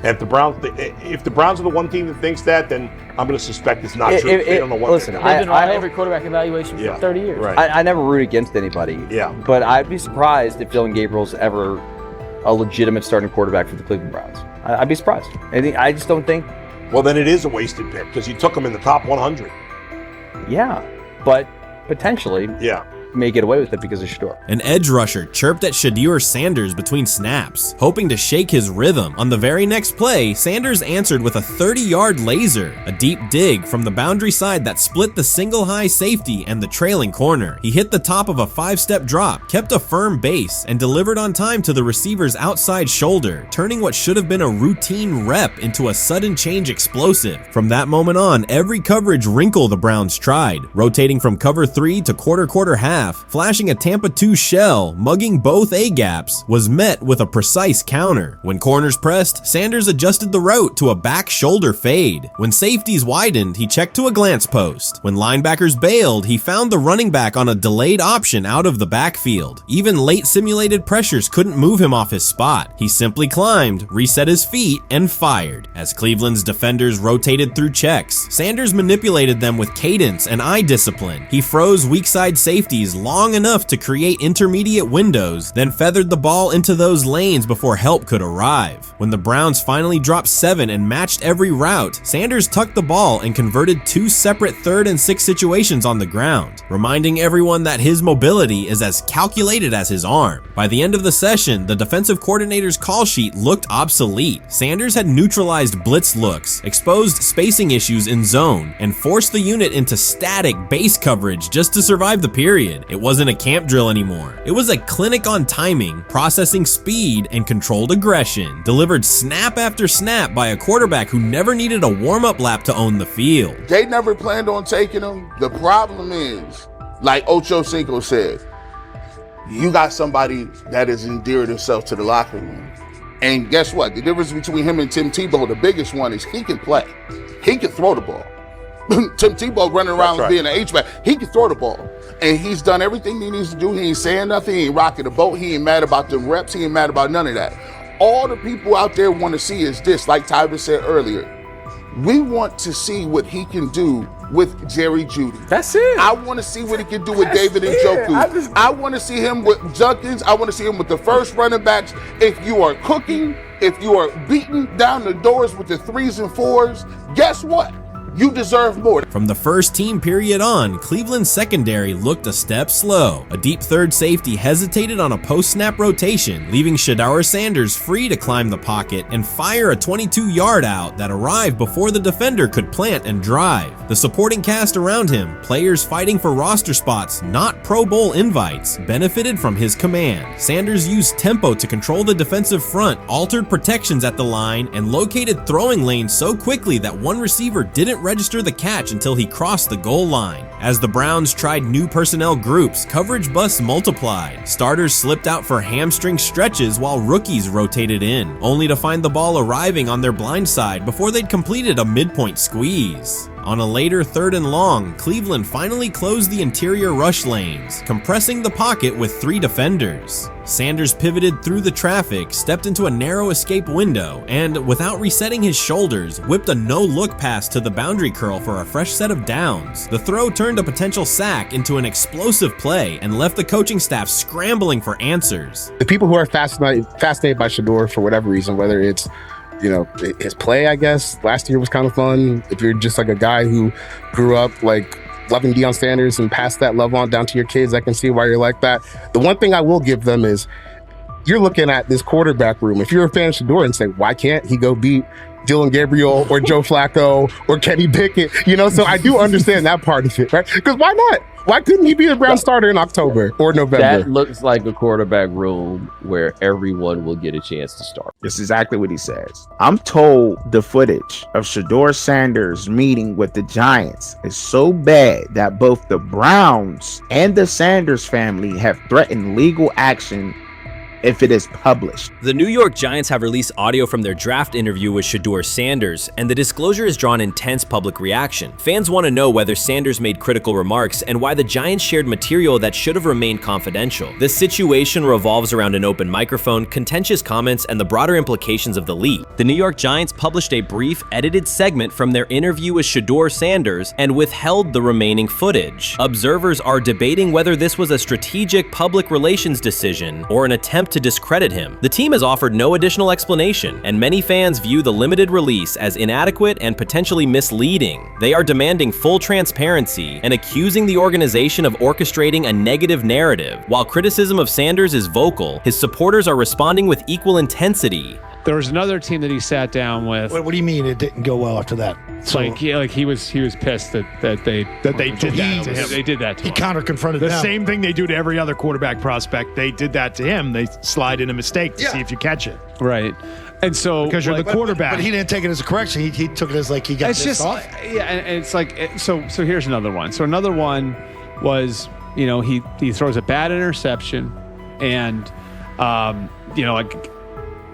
If the Browns are the one team that thinks that, then I'm going to suspect it's not true. They don't know what listen, they're I've doing. been on every quarterback evaluation for 30 years. Right. I never root against anybody. Yeah. But I'd be surprised if Dylan Gabriel's ever a legitimate starting quarterback for the Cleveland Browns. I'd be surprised. I just don't think. Well, then it is a wasted pick because you took him in the top 100. Yeah, but potentially. Yeah. May get away with it because of Shedeur. An edge rusher chirped at Shedeur Sanders between snaps, hoping to shake his rhythm. On the very next play, Sanders answered with a 30-yard laser, a deep dig from the boundary side that split the single high safety and the trailing corner. He hit the top of a 5-step drop, kept a firm base, and delivered on time to the receiver's outside shoulder, turning what should have been a routine rep into a sudden change explosive. From that moment on, every coverage wrinkle the Browns tried, rotating from cover 3 to quarter half, flashing a Tampa 2 shell, mugging both A-gaps, was met with a precise counter. When corners pressed, Sanders adjusted the route to a back shoulder fade. When safeties widened, he checked to a glance post. When linebackers bailed, he found the running back on a delayed option out of the backfield. Even late simulated pressures couldn't move him off his spot. He simply climbed, reset his feet, and fired. As Cleveland's defenders rotated through checks, Sanders manipulated them with cadence and eye discipline. He froze weak side safeties long enough to create intermediate windows, then feathered the ball into those lanes before help could arrive. When the Browns finally dropped 7 and matched every route, Sanders tucked the ball and converted 2 separate 3rd and 6 situations on the ground, reminding everyone that his mobility is as calculated as his arm. By the end of the session, the defensive coordinator's call sheet looked obsolete. Sanders had neutralized blitz looks, exposed spacing issues in zone, and forced the unit into static base coverage just to survive the period. It wasn't a camp drill anymore. It was a clinic on timing, processing speed, and controlled aggression, delivered snap after snap by a quarterback who never needed a warm-up lap to own the field. They never planned on taking him. The problem is, like Ocho Cinco said, you got somebody that has endeared himself to the locker room. And guess what? The difference between him and Tim Tebow, the biggest one, is he can play. He can throw the ball. Tim Tebow running around being an H-back. He can throw the ball. And he's done everything he needs to do. He ain't saying nothing. He ain't rocking the boat. He ain't mad about the reps. He ain't mad about none of that. All the people out there want to see is this, like Tyler said earlier. We want to see what he can do with Jerry Jeudy. That's it. I want to see what he can do with David Njoku. I want to see him with Junkins. I want to see him with the first running backs. If you are cooking, if you are beating down the doors with the 3s and 4s, guess what? You deserve more. From the first team period on, Cleveland's secondary looked a step slow. A deep third safety hesitated on a post-snap rotation, leaving Shedeur Sanders free to climb the pocket and fire a 22-yard out that arrived before the defender could plant and drive. The supporting cast around him, players fighting for roster spots, not Pro Bowl invites, benefited from his command. Sanders used tempo to control the defensive front, altered protections at the line, and located throwing lanes so quickly that one receiver didn't register the catch until he crossed the goal line. As the Browns tried new personnel groups, coverage busts multiplied. Starters slipped out for hamstring stretches while rookies rotated in, only to find the ball arriving on their blind side before they'd completed a midpoint squeeze. On a later 3rd and long, Cleveland finally closed the interior rush lanes, compressing the pocket with 3 defenders. Sanders pivoted through the traffic, stepped into a narrow escape window, and, without resetting his shoulders, whipped a no-look pass to the boundary curl for a fresh set of downs. The throw turned a potential sack into an explosive play and left the coaching staff scrambling for answers. The people who are fascinated by Shedeur for whatever reason, whether it's his play, I guess, last year was kind of fun. If you're just like a guy who grew up like loving Deion Sanders and passed that love on down to your kids, I can see why you're like that. The one thing I will give them is you're looking at this quarterback room. If you're a fan of Shedeur and say, why can't he go beat Dylan Gabriel or Joe Flacco or Kenny Pickett? So I do understand that part of it, right? Because why not? Why couldn't he be the Brown starter in October or November? That looks like a quarterback room where everyone will get a chance to start. That's exactly what he says. I'm told the footage of Shedeur Sanders meeting with the Giants is so bad that both the Browns and the Sanders family have threatened legal action if it is published. The New York Giants have released audio from their draft interview with Shedeur Sanders, and the disclosure has drawn intense public reaction. Fans want to know whether Sanders made critical remarks and why the Giants shared material that should have remained confidential. This situation revolves around an open microphone, contentious comments, and the broader implications of the leak. The New York Giants published a brief, edited segment from their interview with Shedeur Sanders and withheld the remaining footage. Observers are debating whether this was a strategic public relations decision or an attempt attempt to discredit him. The team has offered no additional explanation, and many fans view the limited release as inadequate and potentially misleading. They are demanding full transparency and accusing the organization of orchestrating a negative narrative. While criticism of Sanders is vocal, his supporters are responding with equal intensity. There was another team that he sat down with. What do you mean it didn't go well after that? So, he was pissed that they did that to him. They did that to him. He counter-confronted the them. same thing they do to every other quarterback prospect. They did that to him. They slide in a mistake to see if you catch it. Right. And so because you're the quarterback. But he didn't take it as a correction. He took it as like he got pissed off. Yeah, and it's like so here's another one. So another one was, he throws a bad interception, and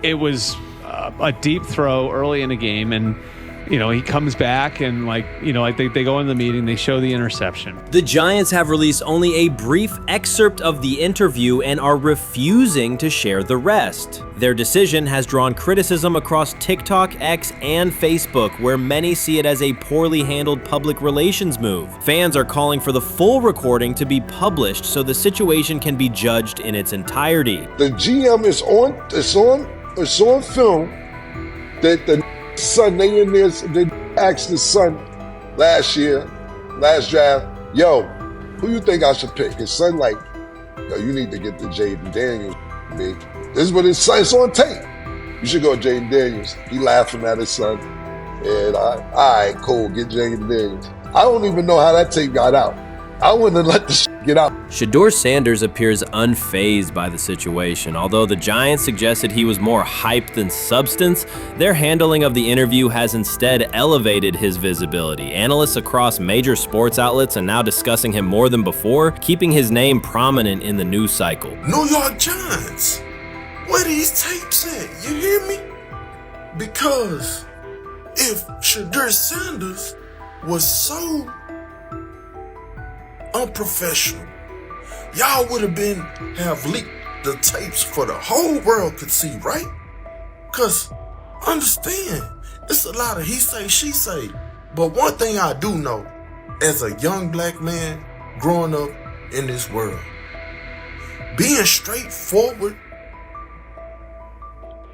it was a deep throw early in the game, and he comes back and they go in the meeting, they show the interception. The Giants have released only a brief excerpt of the interview and are refusing to share the rest. Their decision has drawn criticism across TikTok, X, and Facebook, where many see it as a poorly handled public relations move. Fans are calling for the full recording to be published so the situation can be judged in its entirety. The GM is on film that the son, they asked the son last draft, yo, who you think I should pick? His son like, yo, you need to get the Jaden Daniels, big. This is what his son, it's on tape. You should go Jaden Daniels. He laughing at his son. And all right, cool, get Jaden Daniels. I don't even know how that tape got out. I wouldn't have let the get out. Shedeur Sanders appears unfazed by the situation. Although the Giants suggested he was more hype than substance, their handling of the interview has instead elevated his visibility. Analysts across major sports outlets are now discussing him more than before, keeping his name prominent in the news cycle. New York Giants, where these tapes at? You hear me? Because if Shedeur Sanders was so unprofessional, y'all would have leaked the tapes for the whole world could see, right? Cause understand, it's a lot of he say, she say. But one thing I do know, as a young black man growing up in this world, being straightforward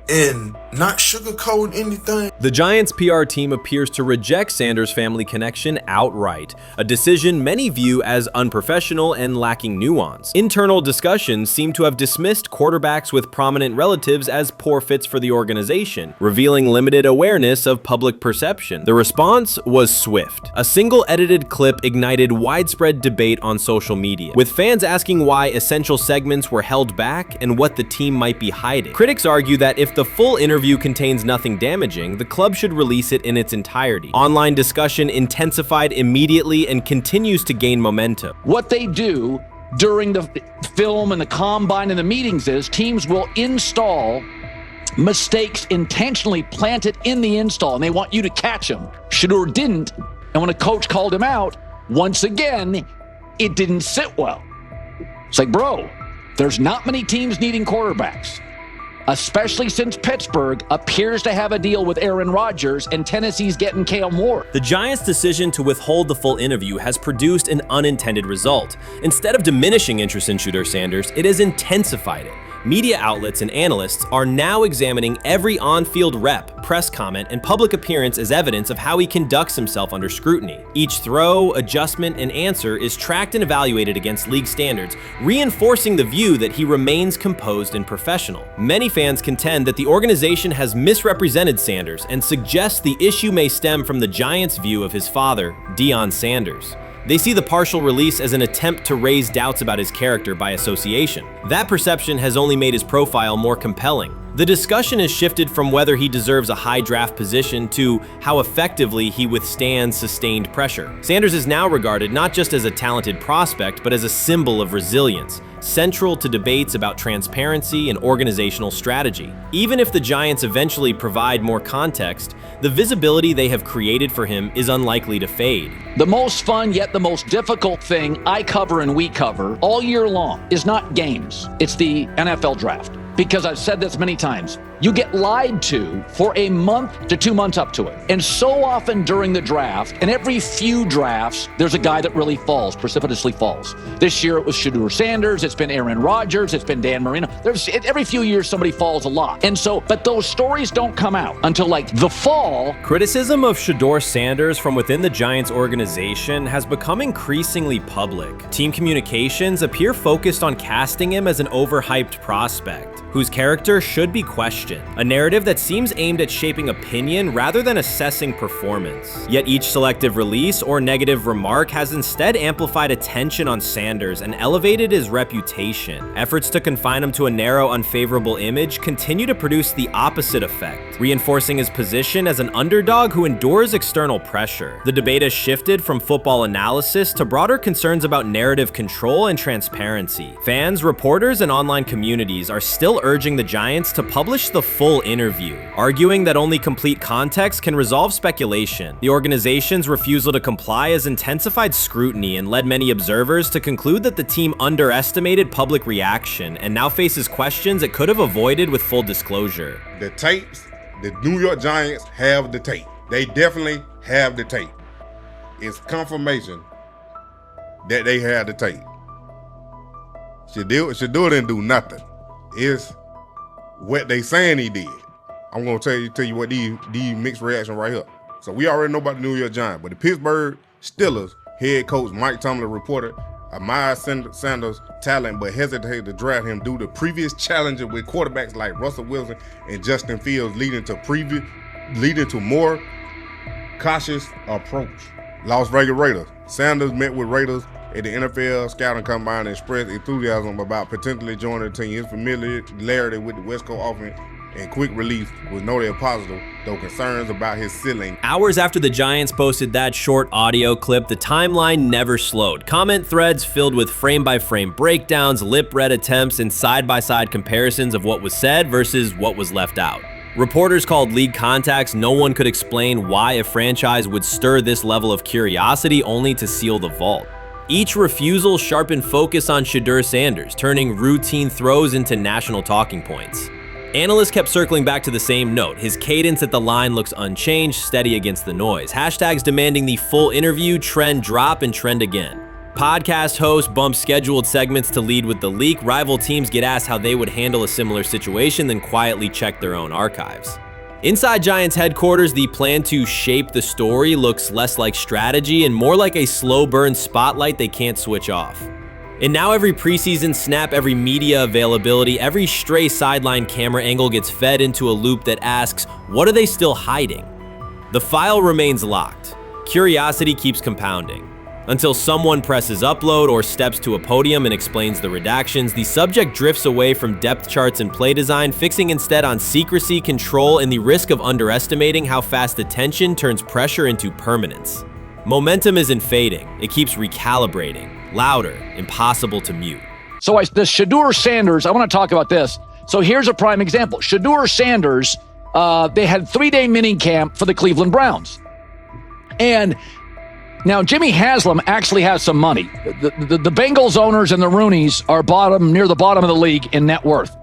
and not sugarcoat anything. The Giants' PR team appears to reject Sanders' family connection outright, a decision many view as unprofessional and lacking nuance. Internal discussions seem to have dismissed quarterbacks with prominent relatives as poor fits for the organization, revealing limited awareness of public perception. The response was swift. A single edited clip ignited widespread debate on social media, with fans asking why essential segments were held back and what the team might be hiding. Critics argue that if the full interview contains nothing damaging, the club should release it in its entirety. Online discussion intensified immediately and continues to gain momentum. What they do during the film and the combine and the meetings is teams will install mistakes intentionally planted in the install, and they want you to catch them. Shedeur didn't, and when a coach called him out, once again, it didn't sit well. It's like, bro, there's not many teams needing quarterbacks, especially since Pittsburgh appears to have a deal with Aaron Rodgers and Tennessee's getting Kale Moore. The Giants' decision to withhold the full interview has produced an unintended result. Instead of diminishing interest in Shedeur Sanders, it has intensified it. Media outlets and analysts are now examining every on-field rep, press comment, and public appearance as evidence of how he conducts himself under scrutiny. Each throw, adjustment, and answer is tracked and evaluated against league standards, reinforcing the view that he remains composed and professional. Many fans contend that the organization has misrepresented Sanders and suggest the issue may stem from the Giants' view of his father, Deion Sanders. They see the partial release as an attempt to raise doubts about his character by association. That perception has only made his profile more compelling. The discussion has shifted from whether he deserves a high draft position to how effectively he withstands sustained pressure. Sanders is now regarded not just as a talented prospect, but as a symbol of resilience, central to debates about transparency and organizational strategy. Even if the Giants eventually provide more context, the visibility they have created for him is unlikely to fade. The most fun yet the most difficult thing I cover and we cover all year long is not games. It's the NFL draft. Because I've said this many times, you get lied to for a month to 2 months up to it. And so often during the draft, and every few drafts, there's a guy that really falls, precipitously falls. This year it was Shedeur Sanders, it's been Aaron Rodgers, it's been Dan Marino. Every few years somebody falls a lot. And so, but those stories don't come out until like the fall. Criticism of Shedeur Sanders from within the Giants organization has become increasingly public. Team communications appear focused on casting him as an overhyped prospect, whose character should be questioned, a narrative that seems aimed at shaping opinion rather than assessing performance. Yet each selective release or negative remark has instead amplified attention on Sanders and elevated his reputation. Efforts to confine him to a narrow, unfavorable image continue to produce the opposite effect, reinforcing his position as an underdog who endures external pressure. The debate has shifted from football analysis to broader concerns about narrative control and transparency. Fans, reporters, and online communities are still urging the Giants to publish the full interview, arguing that only complete context can resolve speculation. The organization's refusal to comply has intensified scrutiny and led many observers to conclude that the team underestimated public reaction and now faces questions it could have avoided with full disclosure. The tapes, the New York Giants have the tape. They definitely have the tape. It's confirmation that they have the tape. Shedeur didn't do nothing. It's what they saying he did. I'm gonna tell you what these mixed reaction right here. So we already know about the New York Giants, but the Pittsburgh Steelers head coach Mike Tomlin reported admired Sanders' talent, but hesitated to draft him due to previous challenges with quarterbacks like Russell Wilson and Justin Fields, leading to more cautious approach. Las Vegas Raiders. Sanders met with Raiders at the NFL scouting combine and expressed enthusiasm about potentially joining the team. His familiarity with the West Coast offense and quick release was noted positive, though concerns about his ceiling. Hours after the Giants posted that short audio clip, the timeline never slowed. Comment threads filled with frame-by-frame breakdowns, lip-read attempts, and side-by-side comparisons of what was said versus what was left out. Reporters called league contacts. No one could explain why a franchise would stir this level of curiosity only to seal the vault. Each refusal sharpened focus on Shedeur Sanders, turning routine throws into national talking points. Analysts kept circling back to the same note. His cadence at the line looks unchanged, steady against the noise. Hashtags demanding the full interview, trend drop, and trend again. Podcast hosts bump scheduled segments to lead with the leak. Rival teams get asked how they would handle a similar situation, then quietly check their own archives. Inside Giants headquarters, the plan to shape the story looks less like strategy and more like a slow burn spotlight they can't switch off. And now every preseason snap, every media availability, every stray sideline camera angle gets fed into a loop that asks, what are they still hiding? The file remains locked. Curiosity keeps compounding. Until someone presses upload or steps to a podium and explains the redactions, the subject drifts away from depth charts and play design, fixing instead on secrecy, control, and the risk of underestimating how fast attention turns pressure into permanence. Momentum isn't fading, it keeps recalibrating, louder, impossible to mute. So the Shedeur Sanders, I want to talk about this. So here's a prime example. Shedeur Sanders, they had 3-day mini camp for the Cleveland Browns. And now, Jimmy Haslam actually has some money. The Bengals owners and the Rooneys are near the bottom of the league in net worth.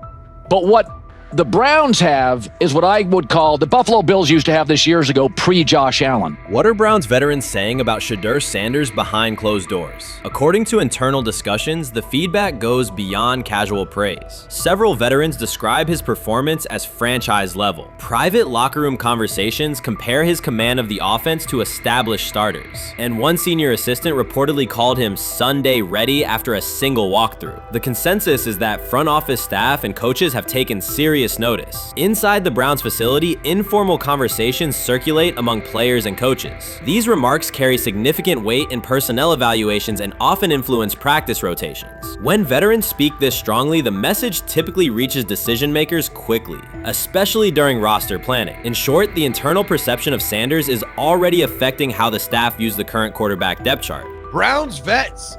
But what the Browns have is what I would call the Buffalo Bills used to have this years ago, pre-Josh Allen. What are Browns veterans saying about Shedeur Sanders behind closed doors? According to internal discussions, the feedback goes beyond casual praise. Several veterans describe his performance as franchise level. Private locker room conversations compare his command of the offense to established starters. And one senior assistant reportedly called him Sunday ready after a single walkthrough. The consensus is that front office staff and coaches have taken serious notice. Inside the Browns facility, informal conversations circulate among players and coaches. These remarks carry significant weight in personnel evaluations and often influence practice rotations. When veterans speak this strongly, the message typically reaches decision makers quickly, especially during roster planning. In short, the internal perception of Sanders is already affecting how the staff views the current quarterback depth chart. Browns vets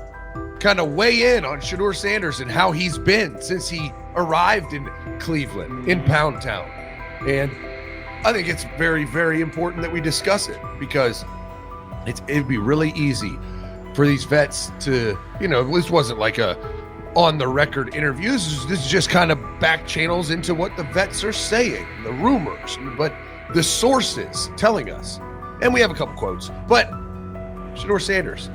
kind of weigh in on Shedeur Sanders and how he's been since he arrived in Cleveland, in Pound Town. And I think it's very, very important that we discuss it, because it'd be really easy for these vets to, this wasn't like a on the record interviews. This is just kind of back channels into what the vets are saying, the rumors, but the sources telling us. And we have a couple quotes, but Shedeur Sanders,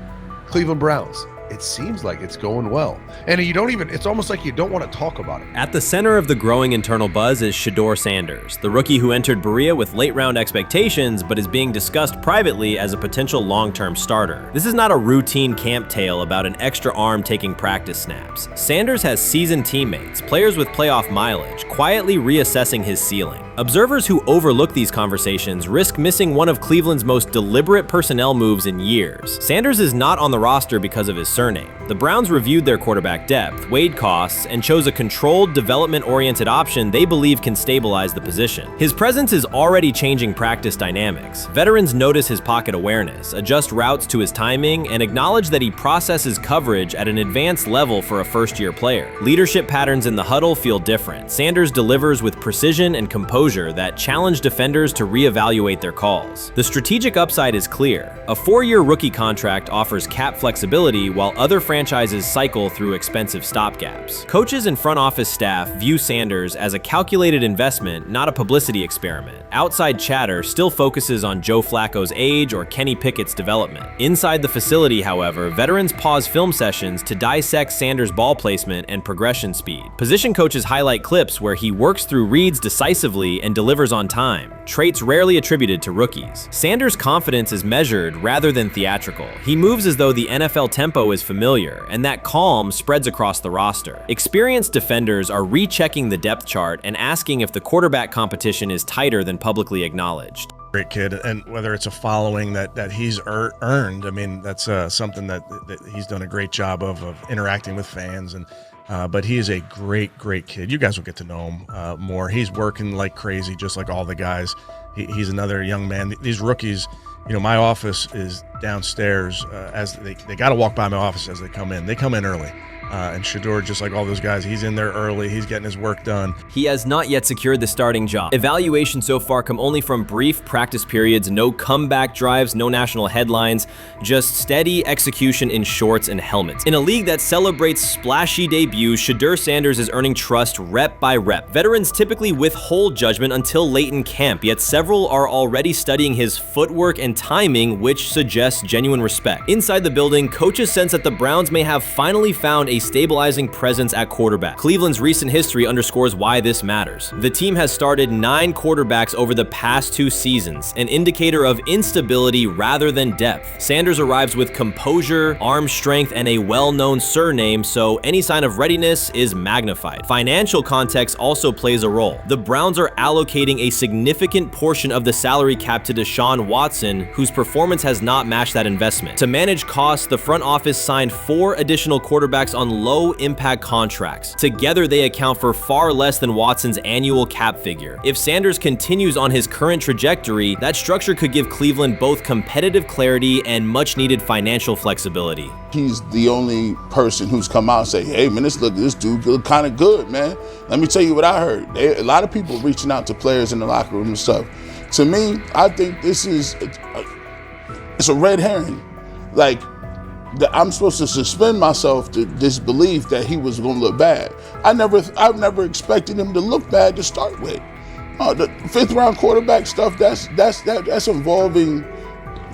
Cleveland Browns, it seems like it's going well. And it's almost like you don't want to talk about it. At the center of the growing internal buzz is Shedeur Sanders, the rookie who entered Berea with late-round expectations but is being discussed privately as a potential long-term starter. This is not a routine camp tale about an extra arm taking practice snaps. Sanders has seasoned teammates, players with playoff mileage, quietly reassessing his ceiling. Observers who overlook these conversations risk missing one of Cleveland's most deliberate personnel moves in years. Sanders is not on the roster because of his surname. The Browns reviewed their quarterback depth, weighed costs, and chose a controlled, development-oriented option they believe can stabilize the position. His presence is already changing practice dynamics. Veterans notice his pocket awareness, adjust routes to his timing, and acknowledge that he processes coverage at an advanced level for a first-year player. Leadership patterns in the huddle feel different. Sanders delivers with precision and composure that challenge defenders to reevaluate their calls. The strategic upside is clear. A 4-year rookie contract offers cap flexibility while other franchises cycle through expensive stopgaps. Coaches and front office staff view Sanders as a calculated investment, not a publicity experiment. Outside chatter still focuses on Joe Flacco's age or Kenny Pickett's development. Inside the facility, however, veterans pause film sessions to dissect Sanders' ball placement and progression speed. Position coaches highlight clips where he works through reads decisively and delivers on time, traits rarely attributed to rookies. Sanders' confidence is measured rather than theatrical. He moves as though the NFL tempo is familiar, and that calm spreads across the roster. Experienced defenders are rechecking the depth chart and asking if the quarterback competition is tighter than publicly acknowledged. Great kid, and whether it's a following that he's earned, I mean, that's something that he's done a great job of interacting with fans, and but he is a great kid. You guys will get to know him more. He's working like crazy, just like all the guys. He's another young man. These rookies, my office is downstairs. As they got to walk by my office as they come in. They come in early. And Shedeur, just like all those guys, he's in there early. He's getting his work done. He has not yet secured the starting job. Evaluations so far come only from brief practice periods, no comeback drives, no national headlines, just steady execution in shorts and helmets. In a league that celebrates splashy debuts, Shedeur Sanders is earning trust rep by rep. Veterans typically withhold judgment until late in camp, yet several are already studying his footwork and timing, which suggests genuine respect. Inside the building, coaches sense that the Browns may have finally found a stabilizing presence at quarterback. Cleveland's recent history underscores why this matters. The team has started 9 quarterbacks over the past 2 seasons, an indicator of instability rather than depth. Sanders arrives with composure, arm strength, and a well-known surname, so any sign of readiness is magnified. Financial context also plays a role. The Browns are allocating a significant portion of the salary cap to Deshaun Watson, whose performance has not matched that investment. To manage costs, the front office signed 4 additional quarterbacks on low-impact contracts. Together, they account for far less than Watson's annual cap figure. If Sanders continues on his current trajectory, that structure could give Cleveland both competitive clarity and much-needed financial flexibility. He's the only person who's come out and say, hey, man, this dude look kind of good, man. Let me tell you what I heard. A lot of people reaching out to players in the locker room and stuff. To me, I think this is it's a red herring. Like, I'm supposed to suspend myself to this belief that he was going to look bad. I've never expected him to look bad to start with. The 5th round quarterback stuff, that's involving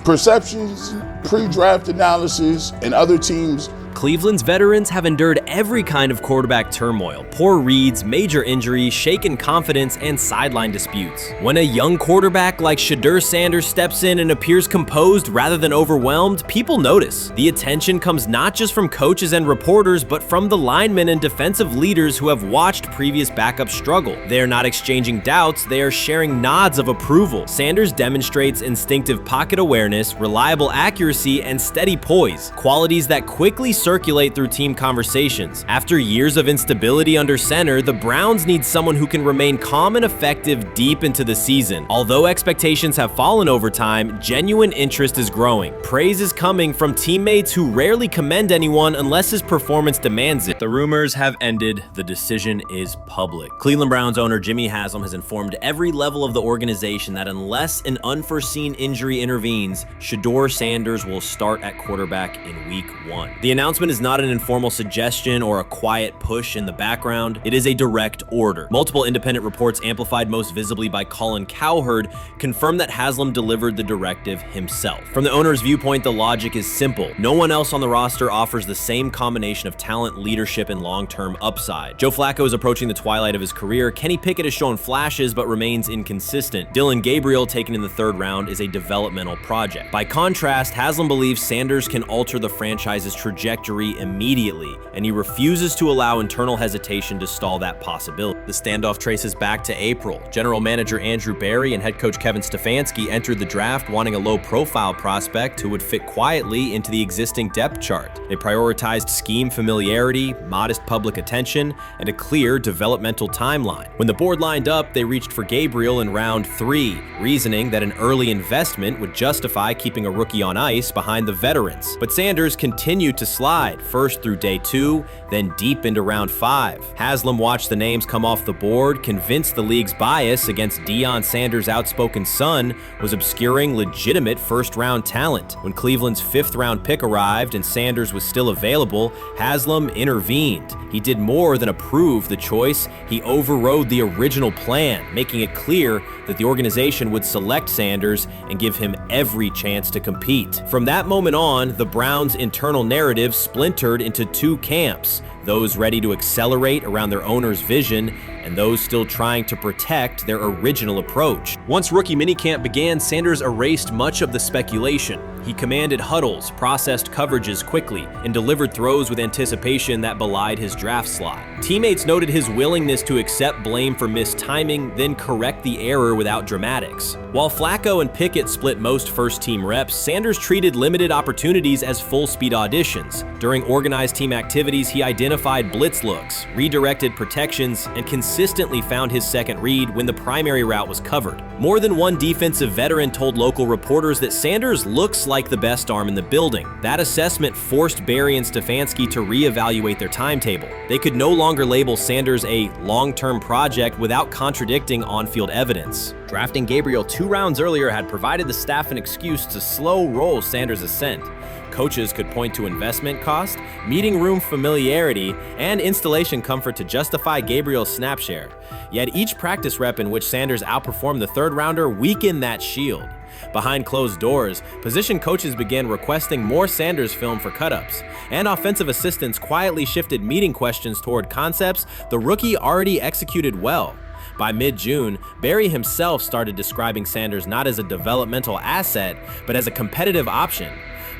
perceptions, pre-draft analysis, and other teams. Cleveland's veterans have endured every kind of quarterback turmoil, poor reads, major injuries, shaken confidence, and sideline disputes. When a young quarterback like Shedeur Sanders steps in and appears composed rather than overwhelmed, people notice. The attention comes not just from coaches and reporters, but from the linemen and defensive leaders who have watched previous backups struggle. They are not exchanging doubts, they are sharing nods of approval. Sanders demonstrates instinctive pocket awareness, reliable accuracy, and steady poise, qualities that quickly circulate through team conversations. After years of instability under center, the Browns need someone who can remain calm and effective deep into the season. Although expectations have fallen over time, genuine interest is growing. Praise is coming from teammates who rarely commend anyone unless his performance demands it. The rumors have ended. The decision is public. Cleveland Browns owner Jimmy Haslam has informed every level of the organization that unless an unforeseen injury intervenes, Shedeur Sanders will start at quarterback in week 1. The announcement announcement is not an informal suggestion or a quiet push in the background. It is a direct order. Multiple independent reports, amplified most visibly by Colin Cowherd, confirm that Haslam delivered the directive himself. From the owner's viewpoint, the logic is simple. No one else on the roster offers the same combination of talent, leadership, and long-term upside. Joe Flacco is approaching the twilight of his career. Kenny Pickett has shown flashes but remains inconsistent. Dillon Gabriel, taken in the 3rd round, is a developmental project. By contrast, Haslam believes Sanders can alter the franchise's trajectory immediately, and he refuses to allow internal hesitation to stall that possibility. The standoff traces back to April. General manager Andrew Barry and head coach Kevin Stefanski entered the draft wanting a low-profile prospect who would fit quietly into the existing depth chart. They prioritized scheme familiarity, modest public attention, and a clear developmental timeline. When the board lined up, they reached for Gabriel in round 3, reasoning that an early investment would justify keeping a rookie on ice behind the veterans. But Sanders continued to slide, first through day 2, then deep into round 5. Haslam watched the names come off the board, convinced the league's bias against Deion Sanders' outspoken son was obscuring legitimate first-round talent. When Cleveland's 5th-round pick arrived and Sanders was still available, Haslam intervened. He did more than approve the choice, he overrode the original plan, making it clear that the organization would select Sanders and give him every chance to compete. From that moment on, the Browns' internal narrative splintered into 2 camps, those ready to accelerate around their owner's vision and those still trying to protect their original approach. Once rookie minicamp began, Sanders erased much of the speculation. He commanded huddles, processed coverages quickly, and delivered throws with anticipation that belied his draft slot. Teammates noted his willingness to accept blame for missed timing, then correct the error without dramatics. While Flacco and Pickett split most first-team reps, Sanders treated limited opportunities as full-speed auditions. During organized team activities, he identified blitz looks, redirected protections, and consistently found his second read when the primary route was covered. More than one defensive veteran told local reporters that Sanders looks like the best arm in the building. That assessment forced Barry and Stefanski to reevaluate their timetable. They could no longer label Sanders a long-term project without contradicting on-field evidence. Drafting Gabriel 2 rounds earlier had provided the staff an excuse to slow roll Sanders' ascent. Coaches could point to investment cost, meeting room familiarity, and installation comfort to justify Gabriel's snap share. Yet each practice rep in which Sanders outperformed the 3rd rounder weakened that shield. Behind closed doors, position coaches began requesting more Sanders film for cut-ups, and offensive assistants quietly shifted meeting questions toward concepts the rookie already executed well. By mid-June, Barry himself started describing Sanders not as a developmental asset, but as a competitive option.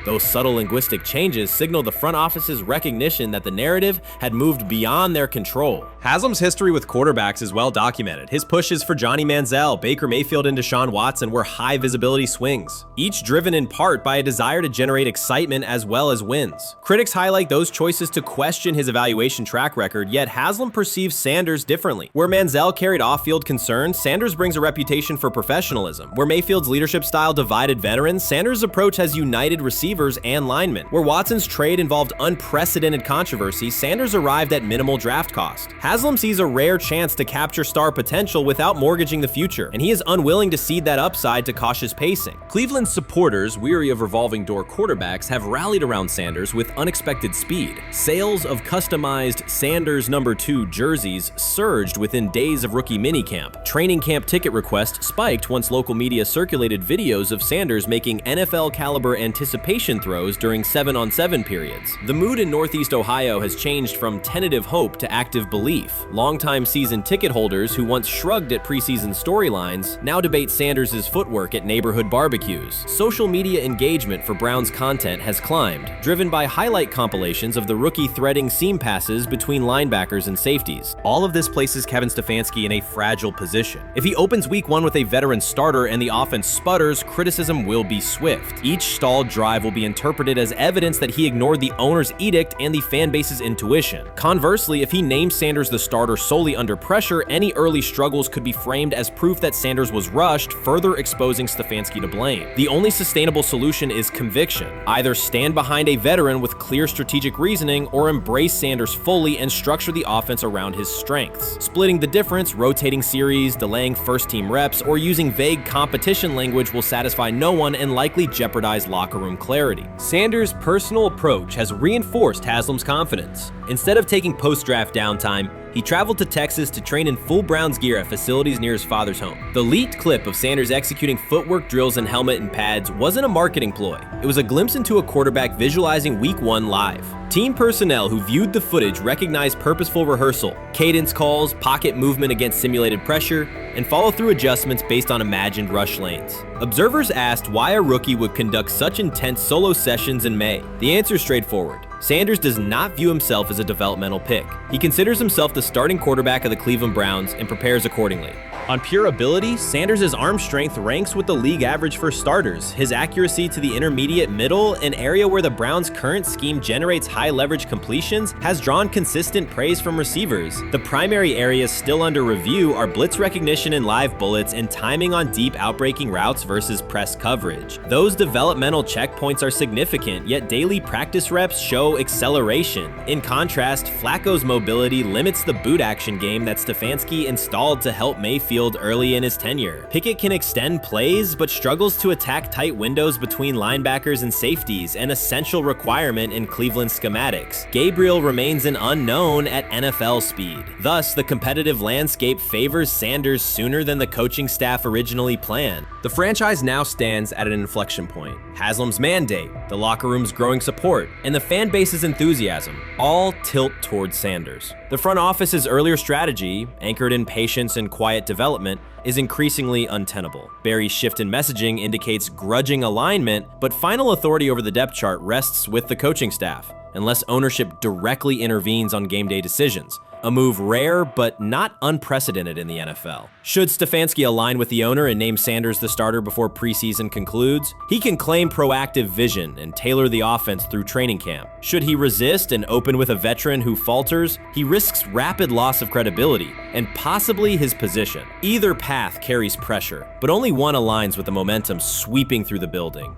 Those subtle linguistic changes signal the front office's recognition that the narrative had moved beyond their control. Haslam's history with quarterbacks is well documented. His pushes for Johnny Manziel, Baker Mayfield, and Deshaun Watson were high-visibility swings, each driven in part by a desire to generate excitement as well as wins. Critics highlight those choices to question his evaluation track record, yet Haslam perceives Sanders differently. Where Manziel carried off-field concerns, Sanders brings a reputation for professionalism. Where Mayfield's leadership style divided veterans, Sanders' approach has united receivers and linemen. Where Watson's trade involved unprecedented controversy, Sanders arrived at minimal draft cost. Haslam sees a rare chance to capture star potential without mortgaging the future, and he is unwilling to cede that upside to cautious pacing. Cleveland supporters, weary of revolving door quarterbacks, have rallied around Sanders with unexpected speed. Sales of customized Sanders number 2 jerseys surged within days of rookie minicamp. Training camp ticket requests spiked once local media circulated videos of Sanders making NFL-caliber anticipation throws during 7-on-7 periods. The mood in Northeast Ohio has changed from tentative hope to active belief. Longtime season ticket holders who once shrugged at preseason storylines now debate Sanders' footwork at neighborhood barbecues. Social media engagement for Brown's content has climbed, driven by highlight compilations of the rookie threading seam passes between linebackers and safeties. All of this places Kevin Stefanski in a fragile position. If he opens week 1 with a veteran starter and the offense sputters, criticism will be swift. Each stalled drive will be interpreted as evidence that he ignored the owner's edict and the fan base's intuition. Conversely, if he names Sanders the starter solely under pressure, any early struggles could be framed as proof that Sanders was rushed, further exposing Stefanski to blame. The only sustainable solution is conviction. Either stand behind a veteran with clear strategic reasoning or embrace Sanders fully and structure the offense around his strengths. Splitting the difference, rotating series, delaying first-team reps, or using vague competition language will satisfy no one and likely jeopardize locker room clarity. clarity. Sanders' personal approach has reinforced Haslam's confidence. Instead of taking post-draft downtime, he traveled to Texas to train in full Browns gear at facilities near his father's home. The leaked clip of Sanders executing footwork drills in helmet and pads wasn't a marketing ploy. It was a glimpse into a quarterback visualizing Week 1 live. Team personnel who viewed the footage recognized purposeful rehearsal, cadence calls, pocket movement against simulated pressure, and follow-through adjustments based on imagined rush lanes. Observers asked why a rookie would conduct such intense solo sessions in May. The answer is straightforward. Sanders does not view himself as a developmental pick. He considers himself the starting quarterback of the Cleveland Browns and prepares accordingly. On pure ability, Sanders' arm strength ranks with the league average for starters. His accuracy to the intermediate middle, an area where the Browns' current scheme generates high leverage completions, has drawn consistent praise from receivers. The primary areas still under review are blitz recognition and live bullets and timing on deep outbreaking routes versus press coverage. Those developmental checkpoints are significant, yet daily practice reps show acceleration. In contrast, Flacco's mobility limits the boot action game that Stefanski installed to help Mayfield early in his tenure. Pickett can extend plays, but struggles to attack tight windows between linebackers and safeties, an essential requirement in Cleveland schematics. Gabriel remains an unknown at NFL speed. Thus, the competitive landscape favors Sanders sooner than the coaching staff originally planned. The franchise now stands at an inflection point. Haslam's mandate, the locker room's growing support, and the fan base's enthusiasm all tilt towards Sanders. The front office's earlier strategy, anchored in patience and quiet development, is increasingly untenable. Barry's shift in messaging indicates grudging alignment, but final authority over the depth chart rests with the coaching staff, unless ownership directly intervenes on game day decisions. A move rare but not unprecedented in the NFL. Should Stefanski align with the owner and name Sanders the starter before preseason concludes, he can claim proactive vision and tailor the offense through training camp. Should he resist and open with a veteran who falters, he risks rapid loss of credibility and possibly his position. Either path carries pressure, but only one aligns with the momentum sweeping through the building.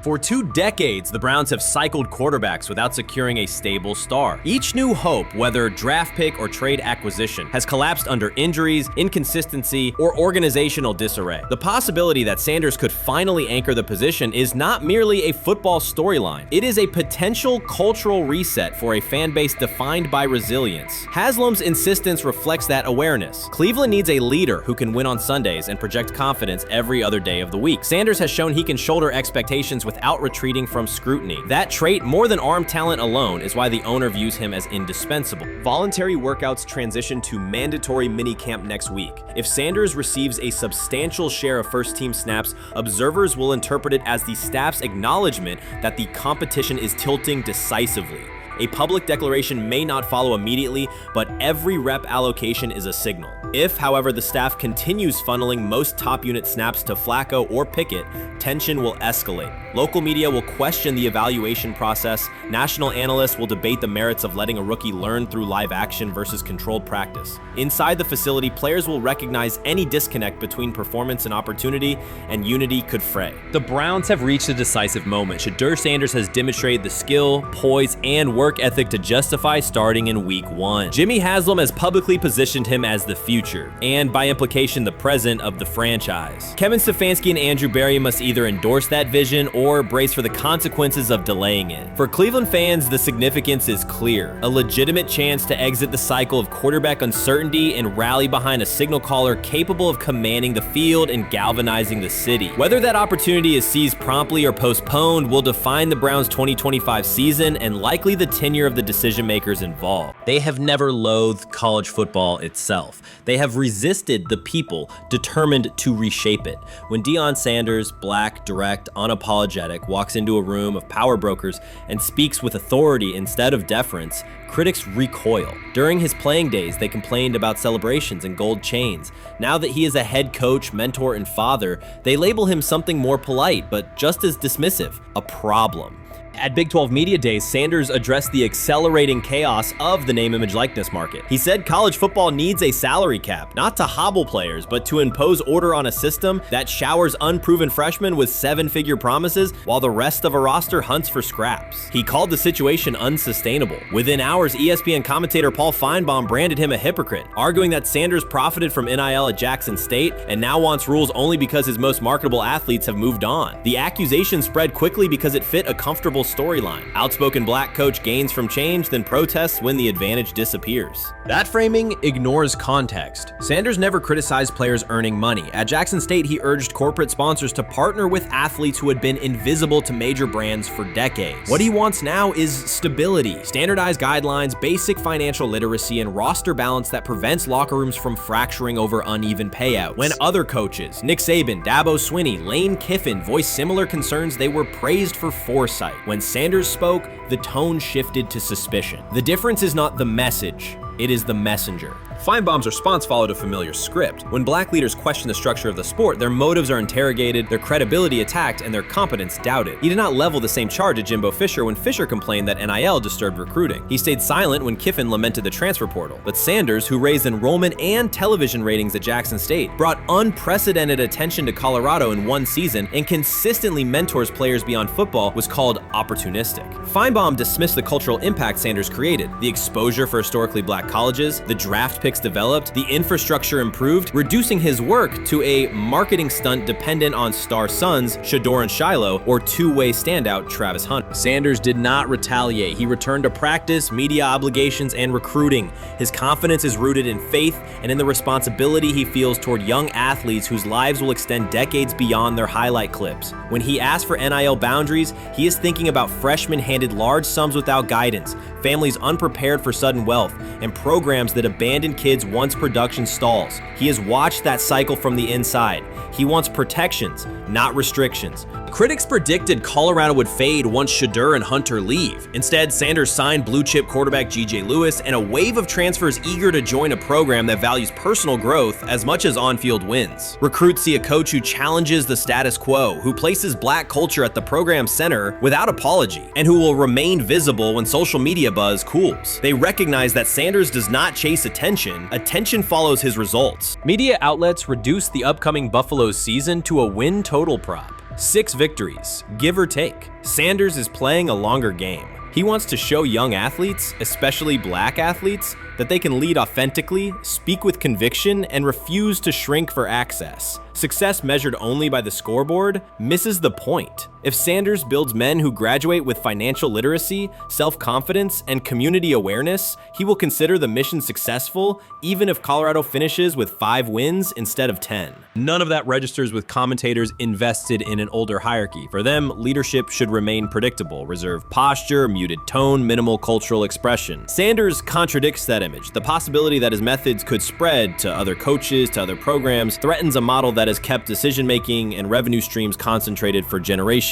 For 2 decades, the Browns have cycled quarterbacks without securing a stable star. Each new hope, whether draft pick or trade acquisition, has collapsed under injuries, inconsistency, or organizational disarray. The possibility that Sanders could finally anchor the position is not merely a football storyline. It is a potential cultural reset for a fan base defined by resilience. Haslam's insistence reflects that awareness. Cleveland needs a leader who can win on Sundays and project confidence every other day of the week. Sanders has shown he can shoulder expectations without retreating from scrutiny. That trait, more than arm talent alone, is why the owner views him as indispensable. Voluntary workouts transition to mandatory minicamp next week. If Sanders receives a substantial share of first-team snaps, observers will interpret it as the staff's acknowledgement that the competition is tilting decisively. A public declaration may not follow immediately, but every rep allocation is a signal. If, however, the staff continues funneling most top unit snaps to Flacco or Pickett, tension will escalate. Local media will question the evaluation process. National analysts will debate the merits of letting a rookie learn through live action versus controlled practice. Inside the facility, players will recognize any disconnect between performance and opportunity, and unity could fray. The Browns have reached a decisive moment. Shedeur Sanders has demonstrated the skill, poise, and work ethic to justify starting in Week 1. Jimmy Haslam has publicly positioned him as the future, and by implication the present of the franchise. Kevin Stefanski and Andrew Berry must either endorse that vision or brace for the consequences of delaying it. For Cleveland fans, the significance is clear. A legitimate chance to exit the cycle of quarterback uncertainty and rally behind a signal caller capable of commanding the field and galvanizing the city. Whether that opportunity is seized promptly or postponed will define the Browns' 2025 season and likely the tenure of the decision makers involved. They have never loathed college football itself. They have resisted the people determined to reshape it. When Deion Sanders, black, direct, unapologetic, walks into a room of power brokers and speaks with authority instead of deference, critics recoil. During his playing days, they complained about celebrations and gold chains. Now that he is a head coach, mentor, and father, they label him something more polite, but just as dismissive, a problem. At Big 12 Media Days, Sanders addressed the accelerating chaos of the name, image, likeness market. He said college football needs a salary cap, not to hobble players, but to impose order on a system that showers unproven freshmen with 7-figure promises while the rest of a roster hunts for scraps. He called the situation unsustainable. Within hours, ESPN commentator Paul Feinbaum branded him a hypocrite, arguing that Sanders profited from NIL at Jackson State and now wants rules only because his most marketable athletes have moved on. The accusation spread quickly because it fit a comfortable storyline. Outspoken black coach gains from change, then protests when the advantage disappears. That framing ignores context. Sanders never criticized players earning money. At Jackson State, he urged corporate sponsors to partner with athletes who had been invisible to major brands for decades. What he wants now is stability, standardized guidelines, basic financial literacy, and roster balance that prevents locker rooms from fracturing over uneven payouts. When other coaches, Nick Saban, Dabo Swinney, Lane Kiffin, voiced similar concerns, they were praised for foresight. When Sanders spoke, the tone shifted to suspicion. The difference is not the message, it is the messenger. Feinbaum's response followed a familiar script. When black leaders question the structure of the sport, their motives are interrogated, their credibility attacked, and their competence doubted. He did not level the same charge at Jimbo Fisher when Fisher complained that NIL disturbed recruiting. He stayed silent when Kiffin lamented the transfer portal. But Sanders, who raised enrollment and television ratings at Jackson State, brought unprecedented attention to Colorado in one season and consistently mentors players beyond football, was called opportunistic. Feinbaum dismissed the cultural impact Sanders created, the exposure for historically black colleges, the draft picks developed, the infrastructure improved, reducing his work to a marketing stunt dependent on star sons Shedeur and Shiloh or two-way standout Travis Hunt. Sanders did not retaliate. He returned to practice, media obligations, and recruiting. His confidence is rooted in faith and in the responsibility he feels toward young athletes whose lives will extend decades beyond their highlight clips. When he asks for NIL boundaries, he is thinking about freshmen handed large sums without guidance, families unprepared for sudden wealth, and programs that abandon kids once production stalls. He has watched that cycle from the inside. He wants protections, not restrictions. Critics predicted Colorado would fade once Shedeur and Hunter leave. Instead, Sanders signed blue-chip quarterback G.J. Lewis and a wave of transfers eager to join a program that values personal growth as much as on-field wins. Recruits see a coach who challenges the status quo, who places black culture at the program's center without apology, and who will remain visible when social media buzz cools. They recognize that Sanders does not chase attention. Attention follows his results. Media outlets reduced the upcoming Buffalo season to a win total prop. 6 victories, give or take. Sanders is playing a longer game. He wants to show young athletes, especially black athletes, that they can lead authentically, speak with conviction, and refuse to shrink for access. Success measured only by the scoreboard misses the point. If Sanders builds men who graduate with financial literacy, self-confidence, and community awareness, he will consider the mission successful, even if Colorado finishes with 5 wins instead of 10. None of that registers with commentators invested in an older hierarchy. For them, leadership should remain predictable, reserved posture, muted tone, minimal cultural expression. Sanders contradicts that image. The possibility that his methods could spread to other coaches, to other programs, threatens a model that has kept decision-making and revenue streams concentrated for generations.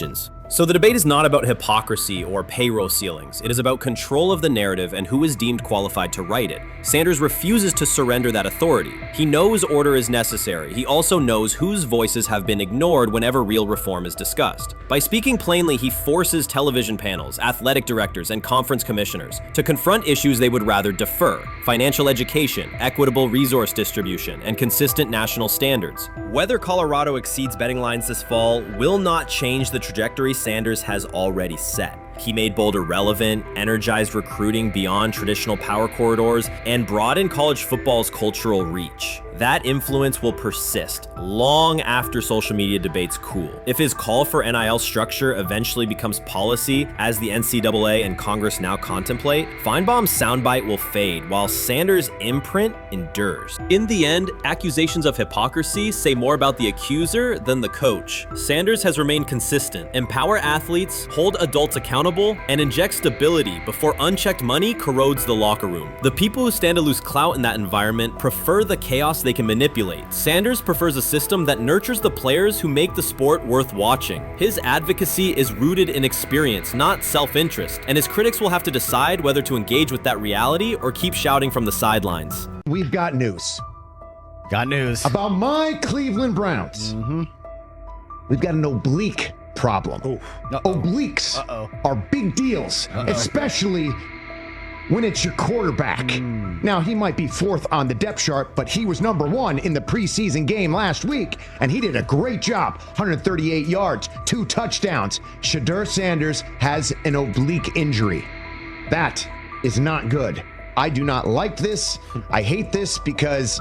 So the debate is not about hypocrisy or payroll ceilings. It is about control of the narrative and who is deemed qualified to write it. Sanders refuses to surrender that authority. He knows order is necessary. He also knows whose voices have been ignored whenever real reform is discussed. By speaking plainly, he forces television panels, athletic directors, and conference commissioners to confront issues they would rather defer: financial education, equitable resource distribution, and consistent national standards. Whether Colorado exceeds betting lines this fall will not change the trajectory Sanders has already set. He made Boulder relevant, energized recruiting beyond traditional power corridors, and broadened college football's cultural reach. That influence will persist long after social media debates cool. If his call for NIL structure eventually becomes policy, as the NCAA and Congress now contemplate, Feinbaum's soundbite will fade, while Sanders' imprint endures. In the end, accusations of hypocrisy say more about the accuser than the coach. Sanders has remained consistent: empower athletes, hold adults accountable, and inject stability before unchecked money corrodes the locker room. The people who stand to lose clout in that environment prefer the chaos they can manipulate. Sanders prefers a system that nurtures the players who make the sport worth watching. His advocacy is rooted in experience, not self-interest, and his critics will have to decide whether to engage with that reality or keep shouting from the sidelines. We've got news. Got news about my Cleveland Browns. We've got an oblique problem. Obliques are big deals, especially when it's your quarterback. Now, he might be 4th on the depth chart, but he was number 1 in the preseason game last week, and he did a great job. 138 yards, 2 touchdowns. Shedeur Sanders has an oblique injury. That is not good. I do not like this. I hate this because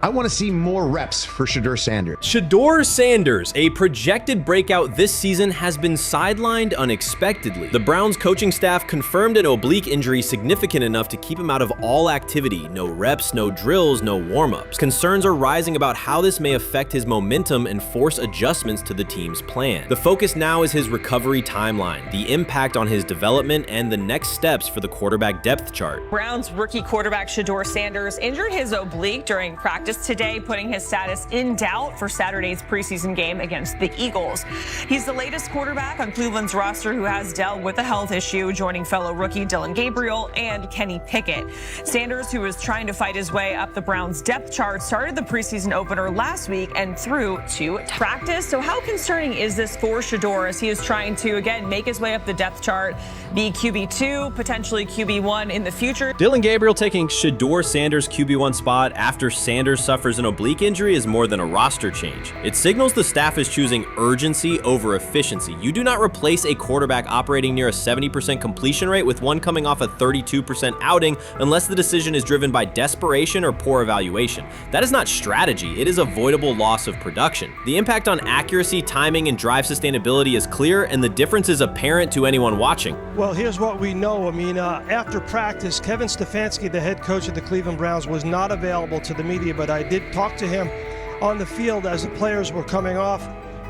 I want to see more reps for Shedeur Sanders. Shedeur Sanders, a projected breakout this season, has been sidelined unexpectedly. The Browns coaching staff confirmed an oblique injury significant enough to keep him out of all activity. No reps, no drills, no warm-ups. Concerns are rising about how this may affect his momentum and force adjustments to the team's plan. The focus now is his recovery timeline, the impact on his development, and the next steps for the quarterback depth chart. Browns rookie quarterback Shedeur Sanders injured his oblique during practice today, putting his status in doubt for Saturday's preseason game against the Eagles. He's the latest quarterback on Cleveland's roster who has dealt with a health issue, joining fellow rookie Dillon Gabriel and Kenny Pickett. Sanders, who is trying to fight his way up the Browns depth chart, started the preseason opener last week and threw to practice. So how concerning is this for Shedeur as he is trying to, again, make his way up the depth chart, be QB2, potentially QB1 in the future? Dillon Gabriel taking Shedeur Sanders' QB1 spot after Sanders suffers an oblique injury is more than a roster change. It signals the staff is choosing urgency over efficiency. You do not replace a quarterback operating near a 70% completion rate with one coming off a 32% outing unless the decision is driven by desperation or poor evaluation. That is not strategy, it is avoidable loss of production. The impact on accuracy, timing, and drive sustainability is clear, and the difference is apparent to anyone watching. Well, here's what we know. I mean, after practice, Kevin Stefanski, the head coach of the Cleveland Browns, was not available to the media, but I did talk to him on the field as the players were coming off,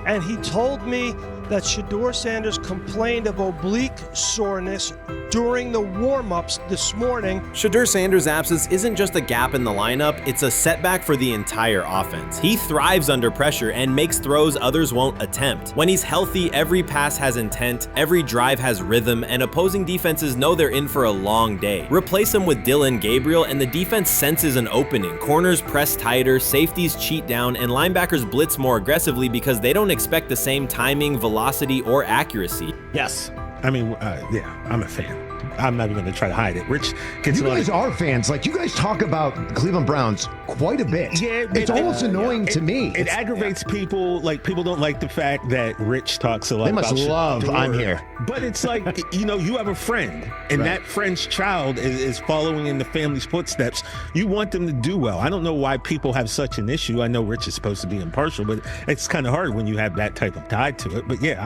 and he told me that Shedeur Sanders complained of oblique soreness during the warm-ups this morning. Shedeur Sanders' absence isn't just a gap in the lineup, it's a setback for the entire offense. He thrives under pressure and makes throws others won't attempt. When he's healthy, every pass has intent, every drive has rhythm, and opposing defenses know they're in for a long day. Replace him with Dillon Gabriel and the defense senses an opening. Corners press tighter, safeties cheat down, and linebackers blitz more aggressively because they don't expect the same timing, velocity, or accuracy. Yes. I mean, yeah, I'm a fan. I'm not even going to try to hide it. Rich gets You guys are fans. Like, you guys talk about the Cleveland Browns quite a bit. Yeah, it's almost annoying to me. It aggravates people. Like, people don't like the fact that Rich talks a lot about They must love Shedeur. I'm here. But it's like, you know, you have a friend, and that friend's child is following in the family's footsteps. You want them to do well. I don't know why people have such an issue. I know Rich is supposed to be impartial, but it's kind of hard when you have that type of tie to it. But yeah,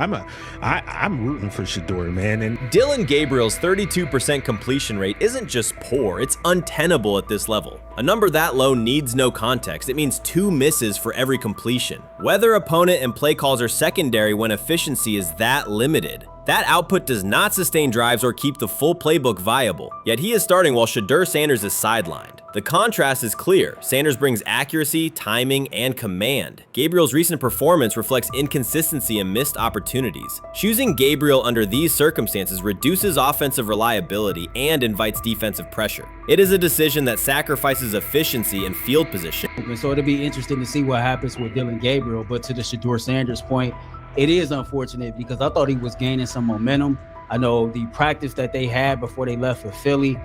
I'm rooting for Shedeur, man. And Dillon Gabriel's 32% completion rate isn't just poor, it's untenable at this level. A number that low needs no context. It means 2 misses for every completion. Weather, opponent, and play calls are secondary when efficiency is that limited. That output does not sustain drives or keep the full playbook viable, yet he is starting while Shedeur Sanders is sidelined. The contrast is clear. Sanders brings accuracy, timing, and command. Gabriel's recent performance reflects inconsistency and missed opportunities. Choosing Gabriel under these circumstances reduces offensive reliability and invites defensive pressure. It is a decision that sacrifices efficiency and field position. So it'll be interesting to see what happens with Dillon Gabriel, but to the Shedeur Sanders point, it is unfortunate because I thought he was gaining some momentum. I know the practice that they had before they left for Philly,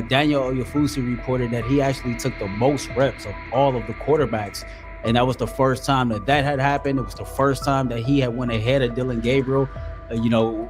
Daniel Oyefusi reported that he actually took the most reps of all of the quarterbacks. And that was the first time that had happened. It was the first time that he had went ahead of Dillon Gabriel,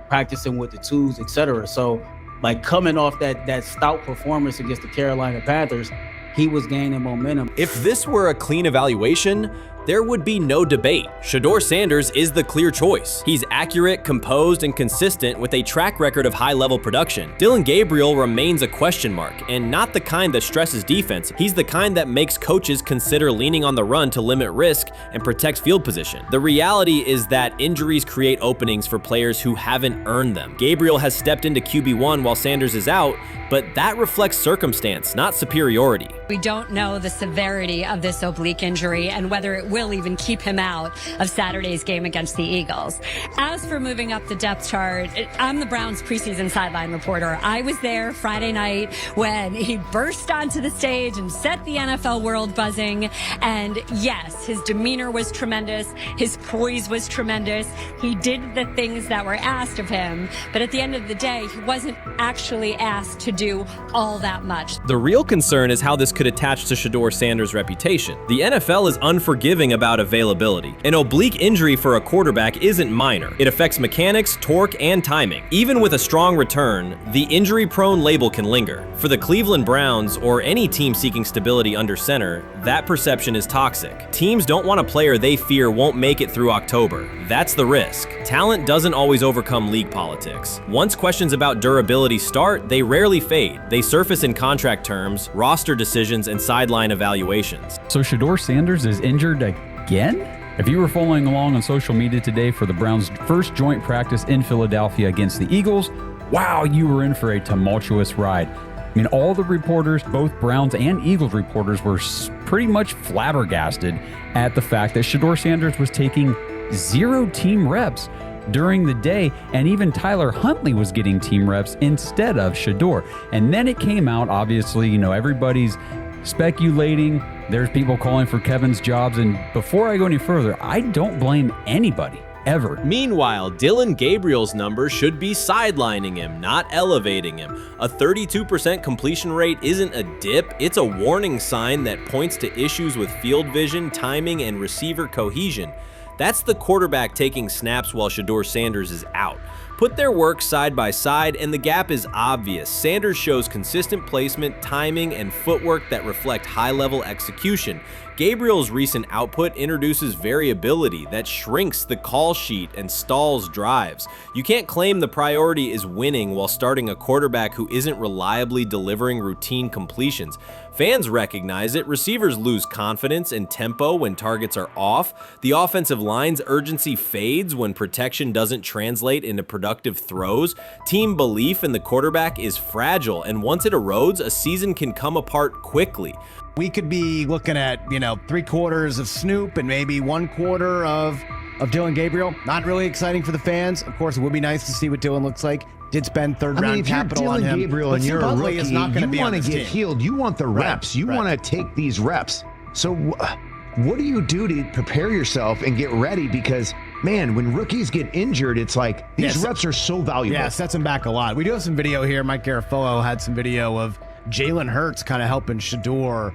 practicing with the twos, etc. So, like, coming off that stout performance against the Carolina Panthers, he was gaining momentum. If this were a clean evaluation, there would be no debate. Shedeur Sanders is the clear choice. He's accurate, composed, and consistent with a track record of high-level production. Dillon Gabriel remains a question mark, and not the kind that stresses defense. He's the kind that makes coaches consider leaning on the run to limit risk and protect field position. The reality is that injuries create openings for players who haven't earned them. Gabriel has stepped into QB1 while Sanders is out, but that reflects circumstance, not superiority. We don't know the severity of this oblique injury and whether it will will even keep him out of Saturday's game against the Eagles. As for moving up the depth chart, I'm the Browns preseason sideline reporter. I was there Friday night when he burst onto the stage and set the NFL world buzzing. And yes, his demeanor was tremendous. His poise was tremendous. He did the things that were asked of him. But at the end of the day, he wasn't actually asked to do all that much. The real concern is how this could attach to Shedeur Sanders' reputation. The NFL is unforgiving about availability. An oblique injury for a quarterback isn't minor. It affects mechanics, torque, and timing. Even with a strong return, the injury-prone label can linger. For the Cleveland Browns, or any team seeking stability under center, that perception is toxic. Teams don't want a player they fear won't make it through October. That's the risk. Talent doesn't always overcome league politics. Once questions about durability start, they rarely fade. They surface in contract terms, roster decisions, and sideline evaluations. So Shedeur Sanders is injured again? If you were following along on social media today for the Browns' first joint practice in Philadelphia against the Eagles, wow, you were in for a tumultuous ride. I mean, all the reporters, both Browns and Eagles reporters, were pretty much flabbergasted at the fact that Shedeur Sanders was taking 0 team reps during the day, and even Tyler Huntley was getting team reps instead of Shedeur. And then it came out, obviously, everybody's speculating. There's people calling for Kevin's jobs. And before I go any further, I don't blame anybody. Ever. Meanwhile, Dillon Gabriel's numbers should be sidelining him, not elevating him. A 32% completion rate isn't a dip, it's a warning sign that points to issues with field vision, timing, and receiver cohesion. That's the quarterback taking snaps while Shedeur Sanders is out. Put their work side by side and the gap is obvious. Sanders shows consistent placement, timing, and footwork that reflect high-level execution. Gabriel's recent output introduces variability that shrinks the call sheet and stalls drives. You can't claim the priority is winning while starting a quarterback who isn't reliably delivering routine completions. Fans recognize it, receivers lose confidence and tempo when targets are off, the offensive line's urgency fades when protection doesn't translate into productive throws, team belief in the quarterback is fragile, and once it erodes, a season can come apart quickly. We could be looking at, 3/4 of Snoop and maybe 1/4 of Dillon Gabriel. Not really exciting for the fans. Of course, it would be nice to see what Dillon looks like. Did spend third-round capital on him. Gabriel and you're a rookie, is not going to be you on want to this get team. healed. You want the reps. You want to take these reps. So what do you do to prepare yourself and get ready? Because, man, when rookies get injured, it's like these reps are so valuable. Yeah, sets him back a lot. We do have some video here. Mike Garafolo had some video of Jalen Hurts kind of helping Shedeur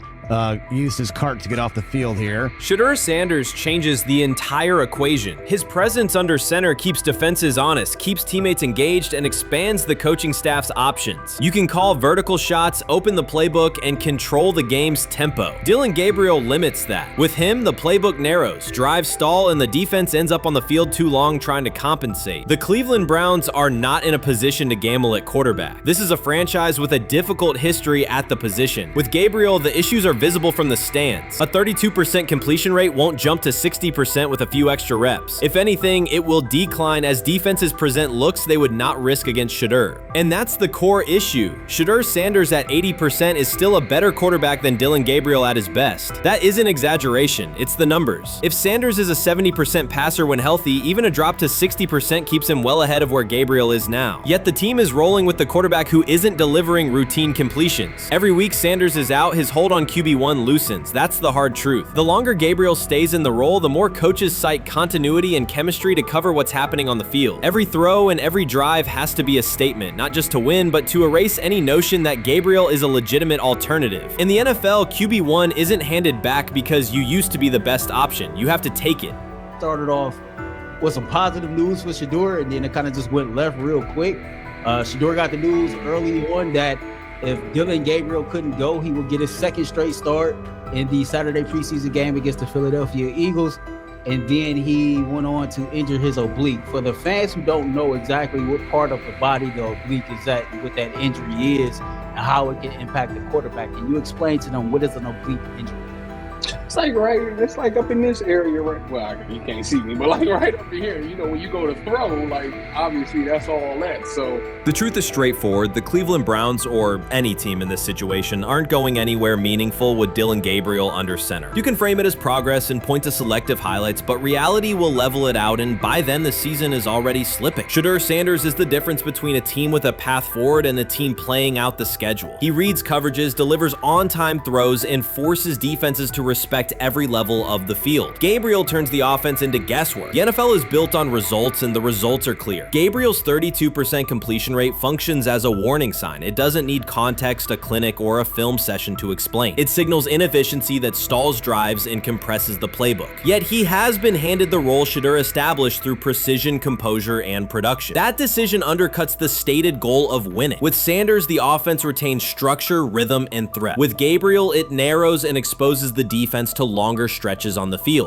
use his cart to get off the field here. Shedeur Sanders changes the entire equation. His presence under center keeps defenses honest, keeps teammates engaged, and expands the coaching staff's options. You can call vertical shots, open the playbook, and control the game's tempo. Dillon Gabriel limits that. With him, the playbook narrows, drives stall, and the defense ends up on the field too long trying to compensate. The Cleveland Browns are not in a position to gamble at quarterback. This is a franchise with a difficult history at the position. With Gabriel, the issues are visible from the stands. A 32% completion rate won't jump to 60% with a few extra reps. If anything, it will decline as defenses present looks they would not risk against Shedeur. And that's the core issue. Shedeur Sanders at 80% is still a better quarterback than Dillon Gabriel at his best. That isn't exaggeration, it's the numbers. If Sanders is a 70% passer when healthy, even a drop to 60% keeps him well ahead of where Gabriel is now. Yet the team is rolling with the quarterback who isn't delivering routine completions. Every week Sanders is out, his hold on QB1 loosens. That's the hard truth. The longer Gabriel stays in the role, the more coaches cite continuity and chemistry to cover what's happening on the field. Every throw and every drive has to be a statement, not just to win, but to erase any notion that Gabriel is a legitimate alternative. In the NFL, QB1 isn't handed back because you used to be the best option. You have to take it. Started off with some positive news for Shedeur, and then it kind of just went left real quick. Shedeur got the news early on that if Dillon Gabriel couldn't go, he would get his second straight start in the Saturday preseason game against the Philadelphia Eagles. And then he went on to injure his oblique. For the fans who don't know exactly what part of the body the oblique is at, what that injury is, and how it can impact the quarterback, can you explain to them what is an oblique injury? It's like up in this area, right? Well, you can't see me, but like right up in here, you know, when you go to throw, like obviously that's all that. So the truth is straightforward. The Cleveland Browns, or any team in this situation, aren't going anywhere meaningful with Dillon Gabriel under center. You can frame it as progress and point to selective highlights, but reality will level it out, and by then the season is already slipping. Shedeur Sanders is the difference between a team with a path forward and a team playing out the schedule. He reads coverages, delivers on-time throws, and forces defenses to respect every level of the field. Gabriel turns the offense into guesswork. The NFL is built on results, and the results are clear. Gabriel's 32% completion rate functions as a warning sign. It doesn't need context, a clinic, or a film session to explain. It signals inefficiency that stalls drives and compresses the playbook. Yet he has been handed the role Shedeur established through precision, composure, and production. That decision undercuts the stated goal of winning. With Sanders, the offense retains structure, rhythm, and threat. With Gabriel, it narrows and exposes the defense to longer stretches on the field.